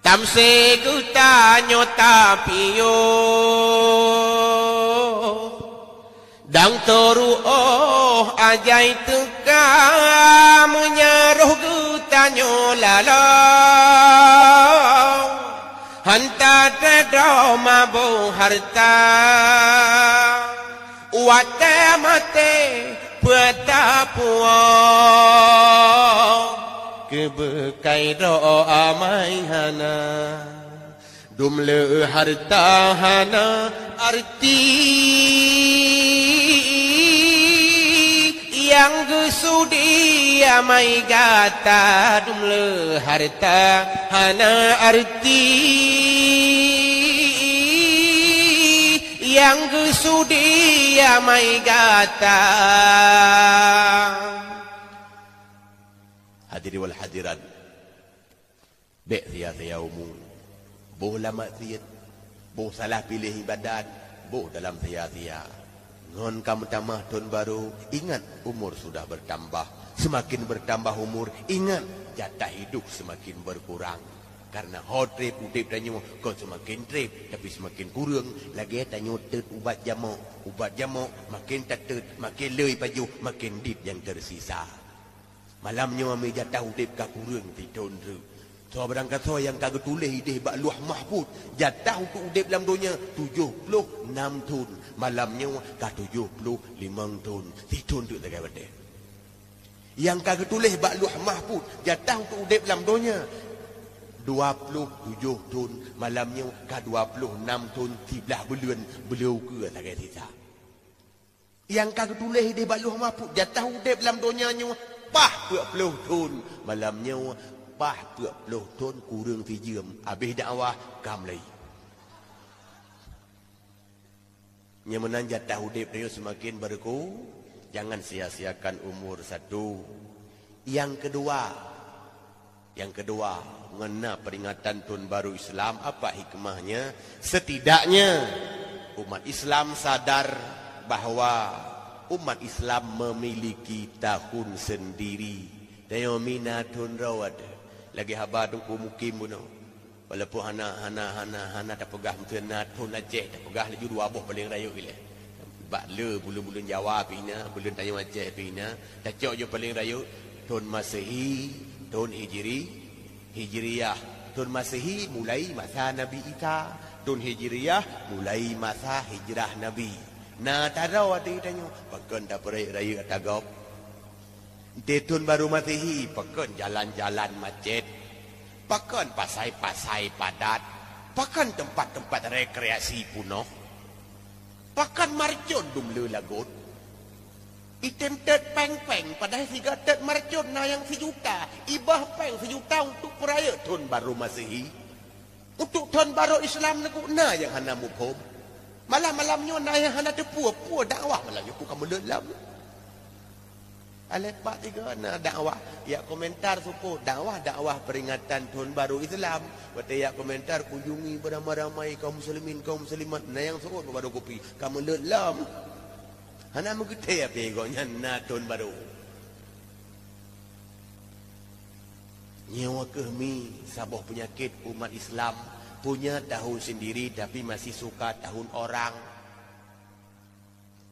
[SPEAKER 2] tamse gutanyo tapio dang toru ajai teka menyaruh gutanyo lalau hanta tedo mabu harta wate mate petapuo kebekai ro amai hana dumle harta hana arti yang gesudi amai gata dumle harta hana arti yang gesudi dia mai gata. Hadirin wal hadirat, bek sia-sia umum, boh lama siat, boh salah pilih ibadat, boh dalam sia-sia. Ngon kamu tamah tahun baru, ingat umur sudah bertambah. Semakin bertambah umur, ingat jatah hidup semakin berkurang. Karena hot trip udip tanyo, kau semakin trip, tapi semakin kurang. Lagi tanyo tet ubat jamok, makin tetet, makin lei paju, makin dit yang tersisa. Malamnya kami jatah udip ka kurang tidun tu. So berangkat so yang kagak tulis ideh bak luah mahfud. Jatah untuk udip dalam dunia 76 tahun. Malamnya ka 75 tahun. Tidun tu tak kata. Yang kagak tulis bak luah mahfud. Jatah untuk udip dalam dunia 27 tahun. Malamnya ka 26 tahun. 13 bulan beliau ke tak kata sisa. Yang kagak tulis ideh bak luah mahfud. Jatah udip dalam dunia pah 40 tahun. Malamnya pah 40 tahun kurang tijam. Habis dakwah kamlai. Yang menanjat tahu dip dia semakin berku. Jangan sia-siakan umur satu. Yang kedua, mengena peringatan tahun baru Islam, apa hikmahnya? Setidaknya umat Islam sadar bahawa umat Islam memiliki tahun sendiri. Dayo mina tahun rawat. Lagi habar tu mukim buno. Walaupun hana tak pegah mutena tahun Aceh, tak pegah laju dua boh paling raya gila. Bak le bulan Jawa pina, bulan Tanjung Aceh pina, tak cok je paling raya tahun Masehi, tahun Hijriyah. Tahun Masehi mulai masa Nabi Isa, tahun Hijriyah mulai masa hijrah Nabi. Nah, tak ada waktu tanya. Pakan tak raya tagap. Tahun baru Masehi, pakan jalan-jalan macet. Pakan pasai-pasai padat. Pakan tempat-tempat rekreasi punoh. Pakan marcon dumle lagut. Item tet peng-peng padahal siga tet marcon na yang sejuta. Ibah peng sejuta untuk peraya tahun baru Masehi. Untuk tahun baru Islam lagu na yang hana muphom. Malam-malamnya nak yang hendak terpuas dakwah malamnya ku kamu lelam. Alat pak tiga nak dakwah. Ya komentar supo dakwah peringatan tahun baru Islam. Berarti ya komentar kunjungi beramai-ramai kaum muslimin kaum muslimat. Nah yang suruh baru kopi kamu lelam. Hana mengikuti apa egonya nak tahun baru. Nyawa kami sabah penyakit umat Islam. Punya tahun sendiri tapi masih suka tahun orang.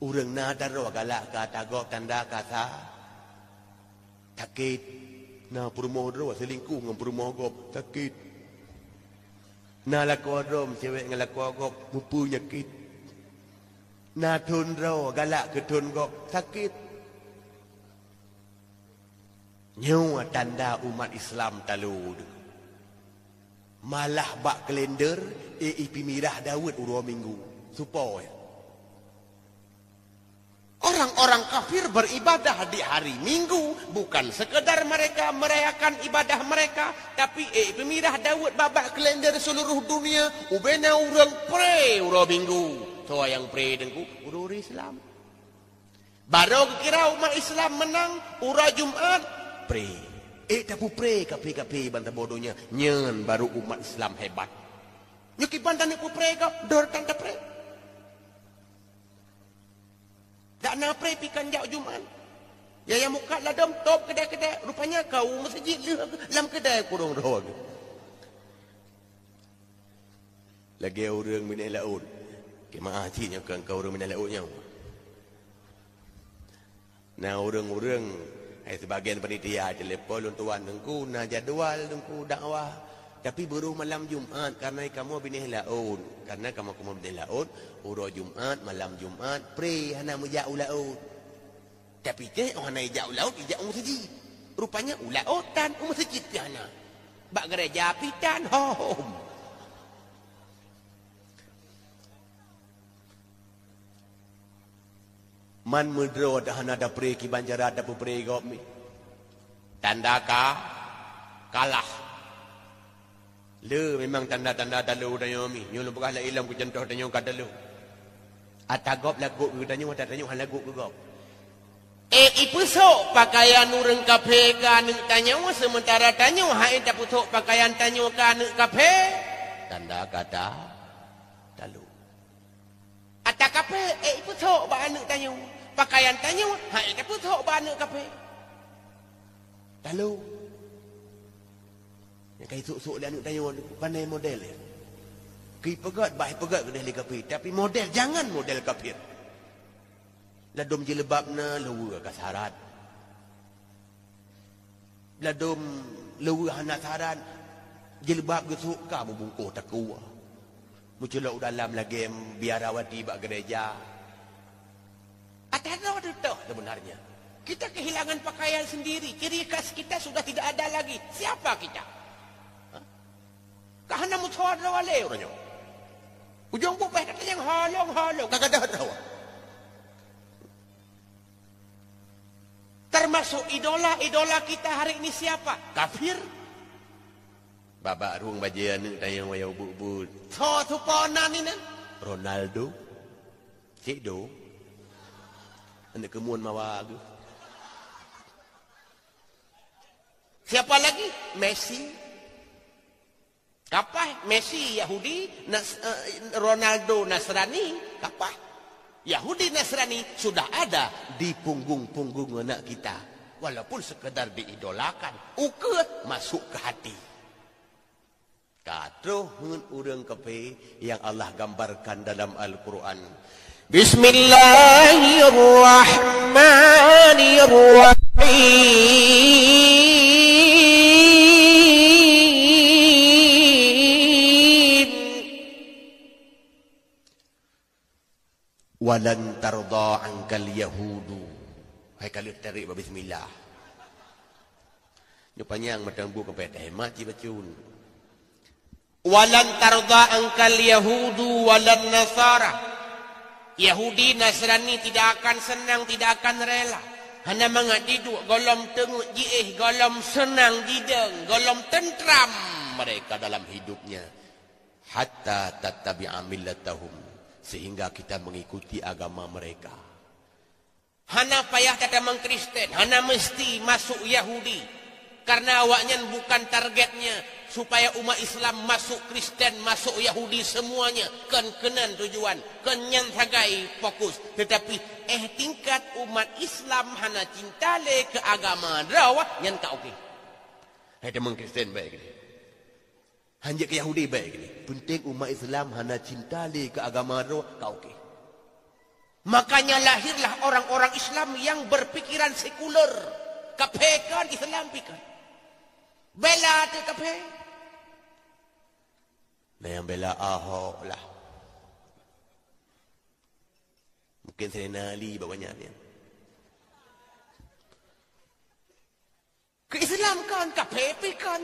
[SPEAKER 2] Urang nadar galak kata gok tanda kata sakit. Nah perumoh ro selingkuh dengan perumoh gop sakit. Nah laku rom cewek dengan laku gop mempunyai sakit. Nah tun ro galak ke tun gop sakit. Nyawa tanda umat Islam talu. Malah bak kalender pimirah Daud urua minggu supaya orang-orang kafir beribadah di hari Minggu bukan sekedar mereka merayakan ibadah mereka tapi pimirah Daud babak kalender seluruh dunia ubena urang pray urua minggu so yang pray dengku urur Islam baru kira umat Islam menang urua Jumat pray. Tapi pray kapi bantah bodohnya. Nyen baru umat Islam hebat. Nyuki bantah ni ku pray kap. Dor tanda pray. Tak nak pray pikan jauh Jumat. Ya yang muka ladam top kedai-kedai. Rupanya kau masjid lam kedai kurung roh. Lagi orang minat laut. Kemah hajinya kan kau orang minat lautnya. Nah orang-orang sebagian panitia telefon tuan dengku na jadual dengku dakwah tapi baru malam Jumat karena kamu binih laut karena kamu binih laut uro Jumat malam Jumat pray hana mujau laut tapi ke hana ijau laut ijau masjid rupanya ulautan masjid hana bak gereja pitan hom man mudro dah ada pray ki banjara ada pray gop mi tanda kalah le memang tanda-tanda dalu dayo mi nyo lu bekah la ilam ku contoh dayo ka dalu Atagop lagu tanya lagu gop. Ipusok pakaian urang kafe ka neuk tanya sementara tanya hai tak putuk pakaian tanya ka neuk kafe. Tanda kata dalu. Ata kafe ipusok ba neuk tanya pakaian tanya hai tak putuk ba neuk kafe. Dalu. Yang kai sok-sok dia neuk tanya pandai model. Ki pegat baik pegat ke dahli kafir tapi model jangan model kafir. Ladom jilbabna lewa kasarat. Ladom lewa hanasaran jilbab ge suka membungkuh takwa. Muculok dalam lagi biarawati bak gereja. Atau itu sebenarnya. Kita kehilangan pakaian sendiri. Ciri khas kita sudah tidak ada lagi. Siapa kita? Kahana mutuada wale orangnya. Ujung bupeh kata yang halong-halong. Kagak tahu. Termasuk idola kita hari ini siapa? Kafir. Babak ruang bajian ni tayang wayau bubut. Tu pona ni nan. Ronaldo. Cik do. Anak kemuan mawagu. Siapa lagi? Messi. Kapah Messi Yahudi, Ronaldo Nasrani, kapah Yahudi Nasrani sudah ada di punggung-punggung anak kita. Walaupun sekedar diidolakan, ukut masuk ke hati. Katuhun urang kepe yang Allah gambarkan dalam Al-Quran. Bismillahirrahmanirrahim. Walan tarda angkal yahudu. Hai kali tarik bismillah. Ni panjang macam buku pet hemat ci bacun. Walan tarda angkal yahudu walan nasara. Yahudi Nasrani tidak akan senang, tidak akan rela. Hana mangadidu golom tenguk jiih, golom senang jideng, golom tentram mereka dalam hidupnya. Hatta tattabi'a millatahum. Sehingga kita mengikuti agama mereka. Hana payah kata mengkristen, hana mesti masuk Yahudi. Karena awaknya bukan targetnya supaya umat Islam masuk Kristen, masuk Yahudi semuanya. Kenan tujuan, kenyan sagai fokus. Tetapi tingkat umat Islam hana cinta le ke agama rawa nyan ka okey. Hai demang Kristen baik ni. Hanya ke Yahudi baik ni. Penting umat Islam hana cinta le ke agama roh kau okey. Makanya lahirlah orang-orang Islam yang berpikiran sekuler. Kapekan Islam pikan. Bela tu kape. Nah yang bela Ahok lah. Mungkin Serena Ali bawanya ni. Ke Islam kan kape pikan.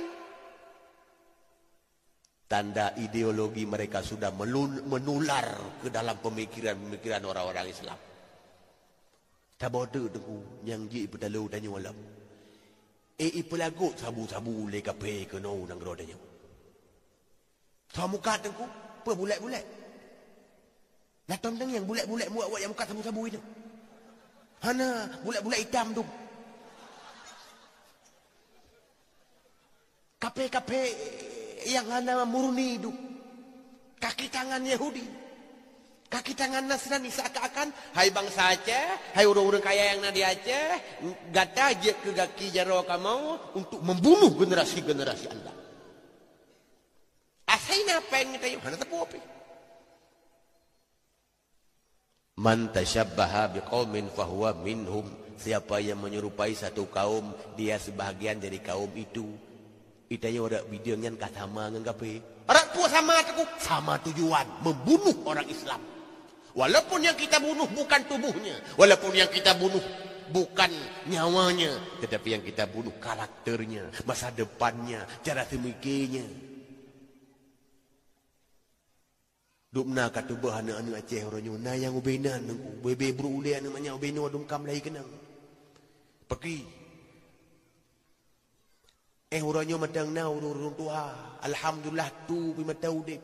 [SPEAKER 2] Tanda ideologi mereka sudah menular ke dalam pemikiran orang-orang Islam. Tak bodoh tu yang ji pedalu tanya malam. Ipelagut sabu-sabu le kape ke no nang rodanya. Sama muka tengku, apa bulat-bulat. Datang yang bulat-bulat muat yang muka sabu-sabu itu. Hana bulat-bulat hitam tu. Kape-kape yang hana murni itu. Kaki tangan Yahudi. Kaki tangan Nasrani seakan-akan hai bangsa Aceh, hai orang-orang kaya yang di Aceh, gata je ke kaki jaro kamu untuk membunuh generasi-generasi anda. Asain apa yang kita hana tepu apa? Man tashabbaha biqaumin fahuwa minhum. Siapa yang menyerupai satu kaum, dia sebahagian dari kaum itu. Itanya ada video yang kata sama dengan kape. Orang tua sama aku, sama tujuan membunuh orang Islam. Walaupun yang kita bunuh bukan tubuhnya, walaupun yang kita bunuh bukan nyawanya, tetapi yang kita bunuh karakternya, masa depannya, cara semikirnya. Dukna kata bahana anu Aceh orangnya, na yang ubenan nunggu, bebe berule anu manya ubeno dungkam lagi kenang. Pergi. Orangnya madang na urung tua, alhamdulillah tu bima tahu dek.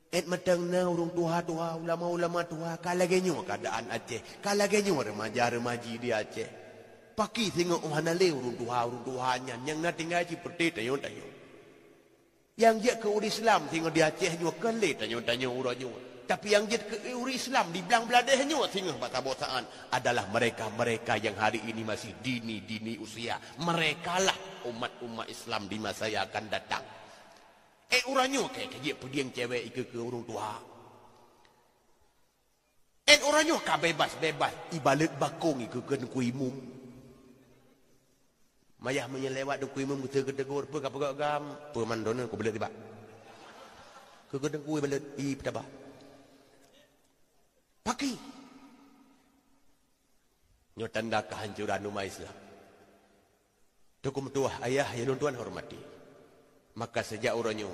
[SPEAKER 2] Matang urung tua ulama-ulama tua kalagenyo keadaan Aceh, kalagenyo remaja-remaji di Aceh. Paki tengok hanale urung tuanya yang na tinggal ci perte tayo. Yang dia ke uri Islam tengok di Aceh nyo kele tayo uranyo. Tapi yang dia ke uri Islam di belang beladeh nyo tengok basa-basaan adalah mereka-mereka yang hari ini masih dini usia. Merekalah umat-umat Islam di masa yang akan datang. Uranyo kayak dia pediang cewek ke urung tua. Uranyo ka bebas ibalik bakong ke kuimum. Mayah menyelewat de kuimum getegur pe ka gam pe mandona ko belet tiba. Ke gedeng kui belet i petaba. Paki. Nyo tanda kehancuran umat Islam. Tukum tuah ayah yang tuan hormati. Maka sejak uranyo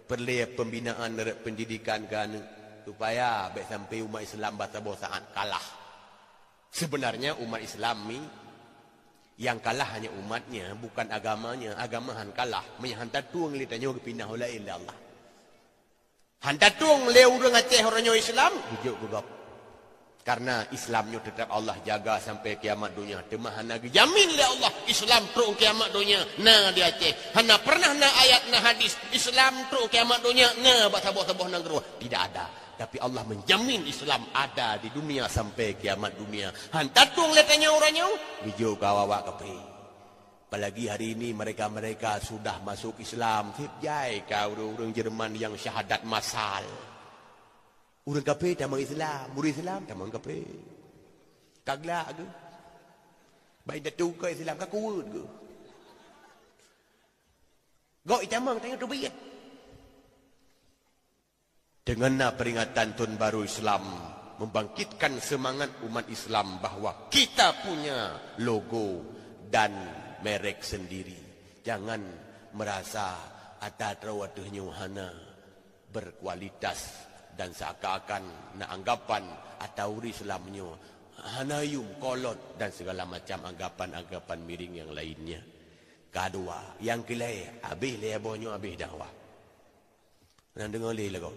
[SPEAKER 2] perlu pembinaan pendidikan kan supaya baik sampai umat Islam basa-basaan kalah. Sebenarnya umat Islam ni yang kalah hanya umatnya, bukan agamanya. Agamahan kalah. Hantar tuang li tanyo pindah oleh Allah. Hantar tuang le urang Aceh oranyo Islam bujuk gugap. Karena Islamnya tetap Allah jaga sampai kiamat dunia. Temah hana jamin le Allah Islam terus kiamat dunia. Nah di Aceh. Hana pernah na ayat na hadis Islam terus kiamat dunia. Nah basa-basa nang geruh. Tidak ada. Tapi Allah menjamin Islam ada di dunia sampai kiamat dunia. Hantar tuang letanya orangnya. Bijo kawawa kepe. Apalagi hari ini mereka-mereka sudah masuk Islam. Tipjai kau orang Jerman yang syahadat masal. Urang kape tamang Islam, murid Islam tamang kape. Kagla ke? Baik datu ke Islam ka kuwut ke? Gok itamang tengok tubiyat. Dengan peringatan Tahun Baru Islam membangkitkan semangat umat Islam bahawa kita punya logo dan merek sendiri. Jangan merasa ada terawatuhnya hana berkualitas dan seakan-akan nak anggapan atau Islamnya hanayum, kolot dan segala macam anggapan-anggapan miring yang lainnya. Kedua, yang kelai habis lebonyo habis dakwah. Nak dengar le lagu.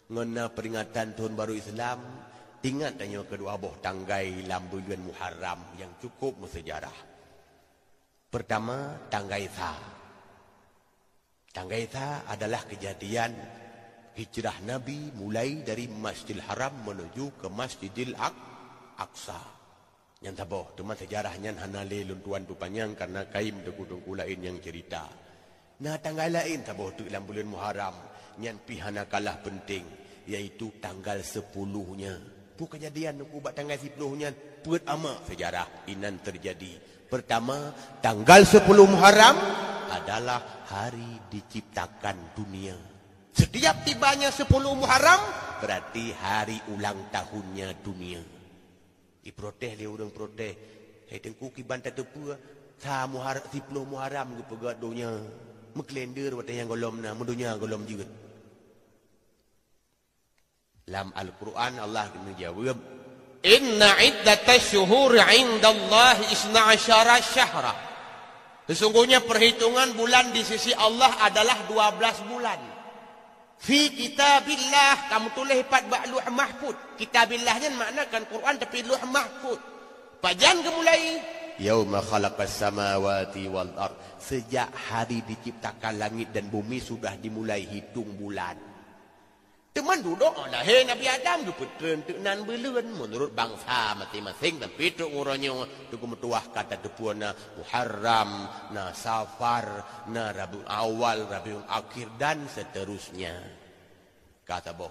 [SPEAKER 2] Ngena peringatan Tahun Baru Islam, ingat tanya kedua boh tanggai dalam bulan Muharram yang cukup bersejarah. Pertama, tanggai Tha. Tanggai Tha adalah kejadian hijrah Nabi mulai dari Masjidil Haram menuju ke Masjidil Aqsa. Yang taboh, teman sejarahnya hanale luntuan tu panjang karena kaim dengku lain yang cerita. Nah tanggal lain taboh tu dalam bulan Muharram yang pihana kalah penting yaitu tanggal 10-nya. Bu kejadian aku buat tanggal 10-nya buat amak sejarah inan terjadi. Pertama, tanggal 10 Muharram adalah hari diciptakan dunia. Setiap tibanya 10 Muharram berarti hari ulang tahunnya dunia. Diprotes dia orang protes. Hai tengku kiban tak tepu sa Muharram 10 Muharram ke pegat dunia. Meklender wata yang golom na mendunia golom juga. Dalam Al-Quran Allah menjawab, "Inna iddatash syuhur 'indallahi 12 syahra." Sesungguhnya perhitungan bulan di sisi Allah adalah 12 bulan. Fi kitabillah, kamu tulis pat ba'luh mahfud. Kitabillahnya maknakan Quran tapi luh mahfud. Pajan ke mulai yauma khalaqas samawati wal ard, sejak hari diciptakan langit dan bumi sudah dimulai hitung bulan. Teman duduk lah hey Nabi Adam tu petren tu nan belun menurut bangsa masing-masing tapi tu orangnya tu kemetuah kata tepuana Muharram, na Safar, na Rabiul Awal, Rabiul Akhir dan seterusnya. Kata boh.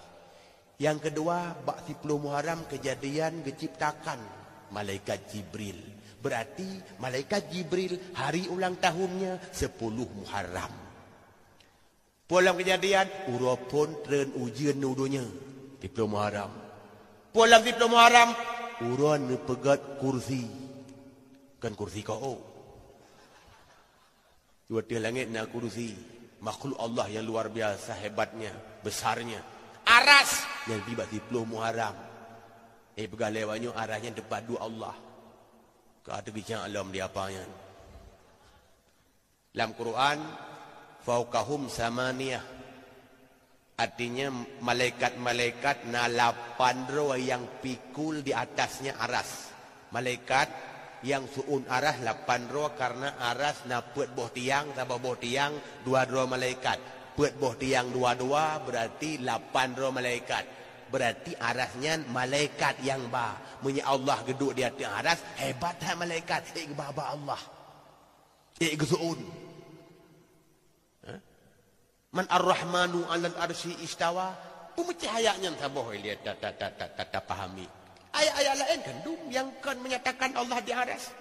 [SPEAKER 2] Yang kedua, bak 10 Muharram kejadian diciptakan malaikat Jibril. Berarti malaikat Jibril hari ulang tahunnya 10 Muharram. Pulang kejadian, urapun tren ujian nudunya. 10 Muharram. Pulang 10 Muharram, uran pegat kursi. Kan kursi kau. Dua tiang langit nak kursi. Makhluk Allah yang luar biasa hebatnya, besarnya. Aras yang tiba 10 Muharram. Pegang lewatnya arahnya depan dua Allah. Kata bicara alam dia apanya. Dalam Quran, fauqahum samaniyah. Artinya malaikat-malaikat na 8 roh yang pikul di atasnya aras. Malaikat yang suun aras 8 roh karena aras na peut boh tiang sama boh tiang 2 roh malaikat. Peut boh tiang 2 berarti 8 roh malaikat. Berarti arasnya malaikat yang ba. Punya Allah geduk di atas aras, hebat ha malaikat. Baba Allah. Suun. Man ar-Rahmanu 'alal arsy istawa. Pemecah ayatnya saboh lihat tak pahami. Ayat-ayat lain kan yang kan menyatakan Allah di aras.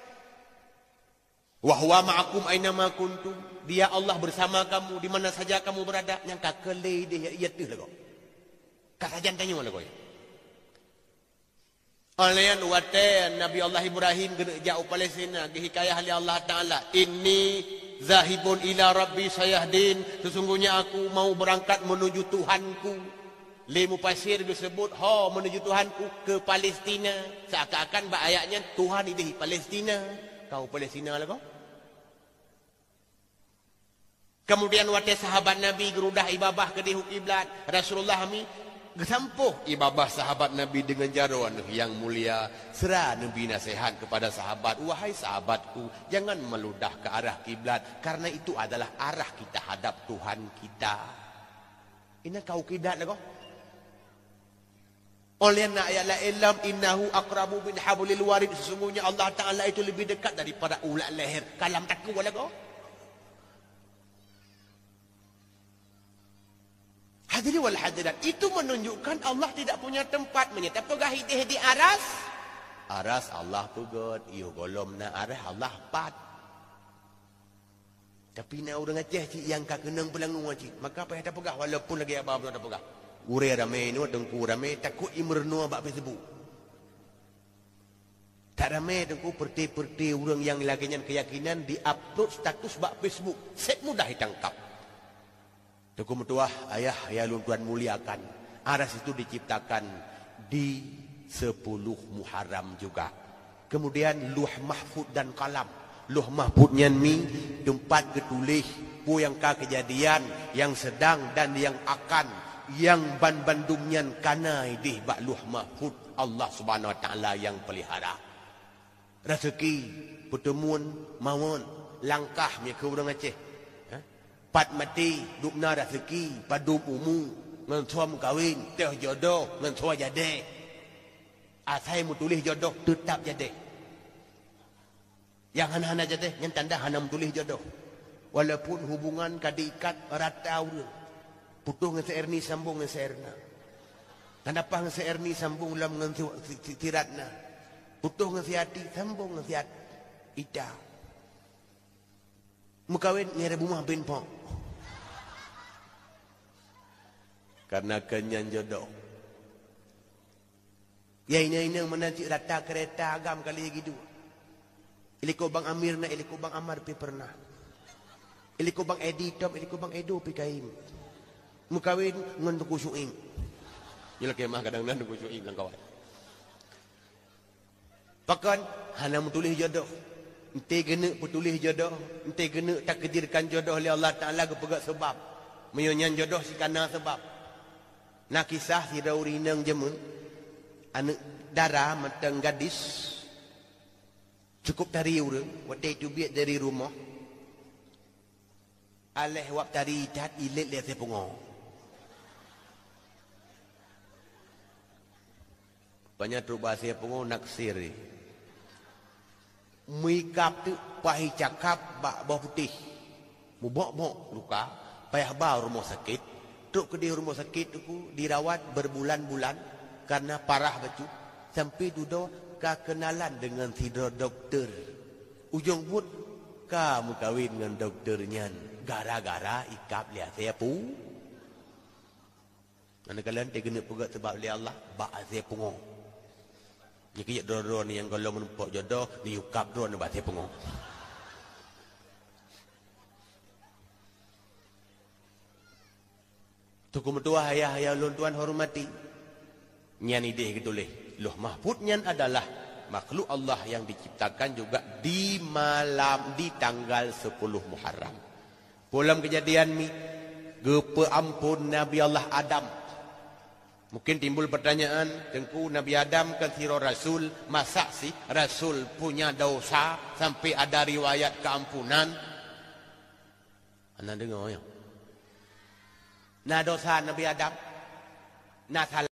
[SPEAKER 2] Wa huwa ma'akum aina ma kuntum. Dia Allah bersama kamu di mana saja kamu berada. Yang ka kelei dia ia teh lagu. Ka sajan tanya lagu. Alayan wate Nabi Allah Ibrahim jauh Palestina hikayah li Allah Taala. Inni zahibun ila rabbi sayahdin. Sesungguhnya aku mau berangkat menuju Tuhanku. Lemu pasir disebut menuju Tuhanku ke Palestina. Seakan-akan ayatnya Tuhan di Palestina. Kau Palestina lah kau. Kemudian wate sahabat Nabi gerudah ibabah ke dihu kiblat. Rasulullah kami gesampuh ibabah sahabat Nabi dengan jaruan yang mulia. Serah Nabi nasihat kepada sahabat, wahai sahabatku, jangan meludah ke arah kiblat karena itu adalah arah kita hadap Tuhan kita. Ini kau kiblat lah kau. Oleh nak ayat la ilam innahu aqrabu min hablil warid. Sesungguhnya Allah Taala itu lebih dekat daripada ulat leher. Kalam takwa lah kau. Hadirin wal hadirat, itu menunjukkan Allah tidak punya tempat. Menyata pegah hidih di aras. Aras Allah pegot, iyo golom na aras Allah pat. Tapi na orang Aceh cik yang ka kenang pelangung cik. Maka apa yang tak pegah walaupun lagi apa belum tak pegah. Ure ramai ni, dengku ramai takut imrno bak Facebook. Tak ramai dengku perti-perti orang yang laginya keyakinan di-upload status bak Facebook. Set mudah ditangkap. Tuku metuah ayah ya Tuhan muliakan. Aras itu diciptakan di 10 Muharram juga. Kemudian luh mahfud dan kalam. Luh mahfudnya ni tempat ketulis pu yang ka kejadian, yang sedang dan yang akan, yang ban-bandungnya kanai di bak luh mahfud Allah Subhanahu Wa Taala yang pelihara. Rezeki, pertemuan, mawon, langkah mi ke urang Aceh. Pat mati, dukna rezeki, padum umu, ngan suam kawin, teh jodoh, ngan sua jadi. Asai mu tulis jodoh, tetap jadi. Yang hana-hana jadi, yang tanda hana mu tulis jodoh. Walaupun hubungan kadikat rata urang. Putuh ngan seerni sambung ngan seerna. Kenapa ngan seerni sambung lam ngan tiratna. Putuh ngan siati sambung ngan siat. Ida. Mukawin ngere rumah benpong. Karena kenyan jodoh. Ya ini menanti rata kereta agam kali gitu. Iliko bang Amir na iliko bang Amar pi pernah. Iliko bang Edi Tom, iliko bang Edo pi kain. Mukawin ngan tuku suing. Yula kemah kadang-kadang tuku suing lang kawan. Pakan hana mutulis jodoh. Ente kena petulis jodoh. Ente kena takdirkan jodoh oleh Allah Ta'ala kepegat sebab. Menyonyan jodoh si kana sebab. Nak kisah si Dauri nang jemun. Anak darah matang gadis. Cukup tari urang. Waktu itu biar dari rumah. Aleh wak tari cat ilit lihat saya pungong. Banyak terubah saya pungong naksir. Mikap tu pahi cakap bak bawah putih. Mubok-bok luka. Payah bau rumah sakit. Truk ke di rumah sakit tu dirawat berbulan-bulan. Karena parah betul. Sampai duduk kenalan dengan si doktor. Ujung pun kamu kawin dengan dokternya. Gara-gara ikap lihat saya pu. Karena kalian tak kena pegat sebab lihat Allah. Bak saya pungong. Ni kejap dua-dua ni yang kalau menumpuk jodoh, ni ukap dua ni batai pengong. Tuku metua ayah ulun tuan hormati. Nyan ide ketulih. Luh mahfud nyan adalah makhluk Allah yang diciptakan juga di malam di tanggal 10 Muharram. Pulang kejadian mi Gepa ampun Nabi Allah Adam. Mungkin timbul pertanyaan, tengku Nabi Adam kan hero Rasul, masa sih Rasul punya dosa sampai ada riwayat keampunan? Anda dengar ya? Nah dosa Nabi Adam, nah salah.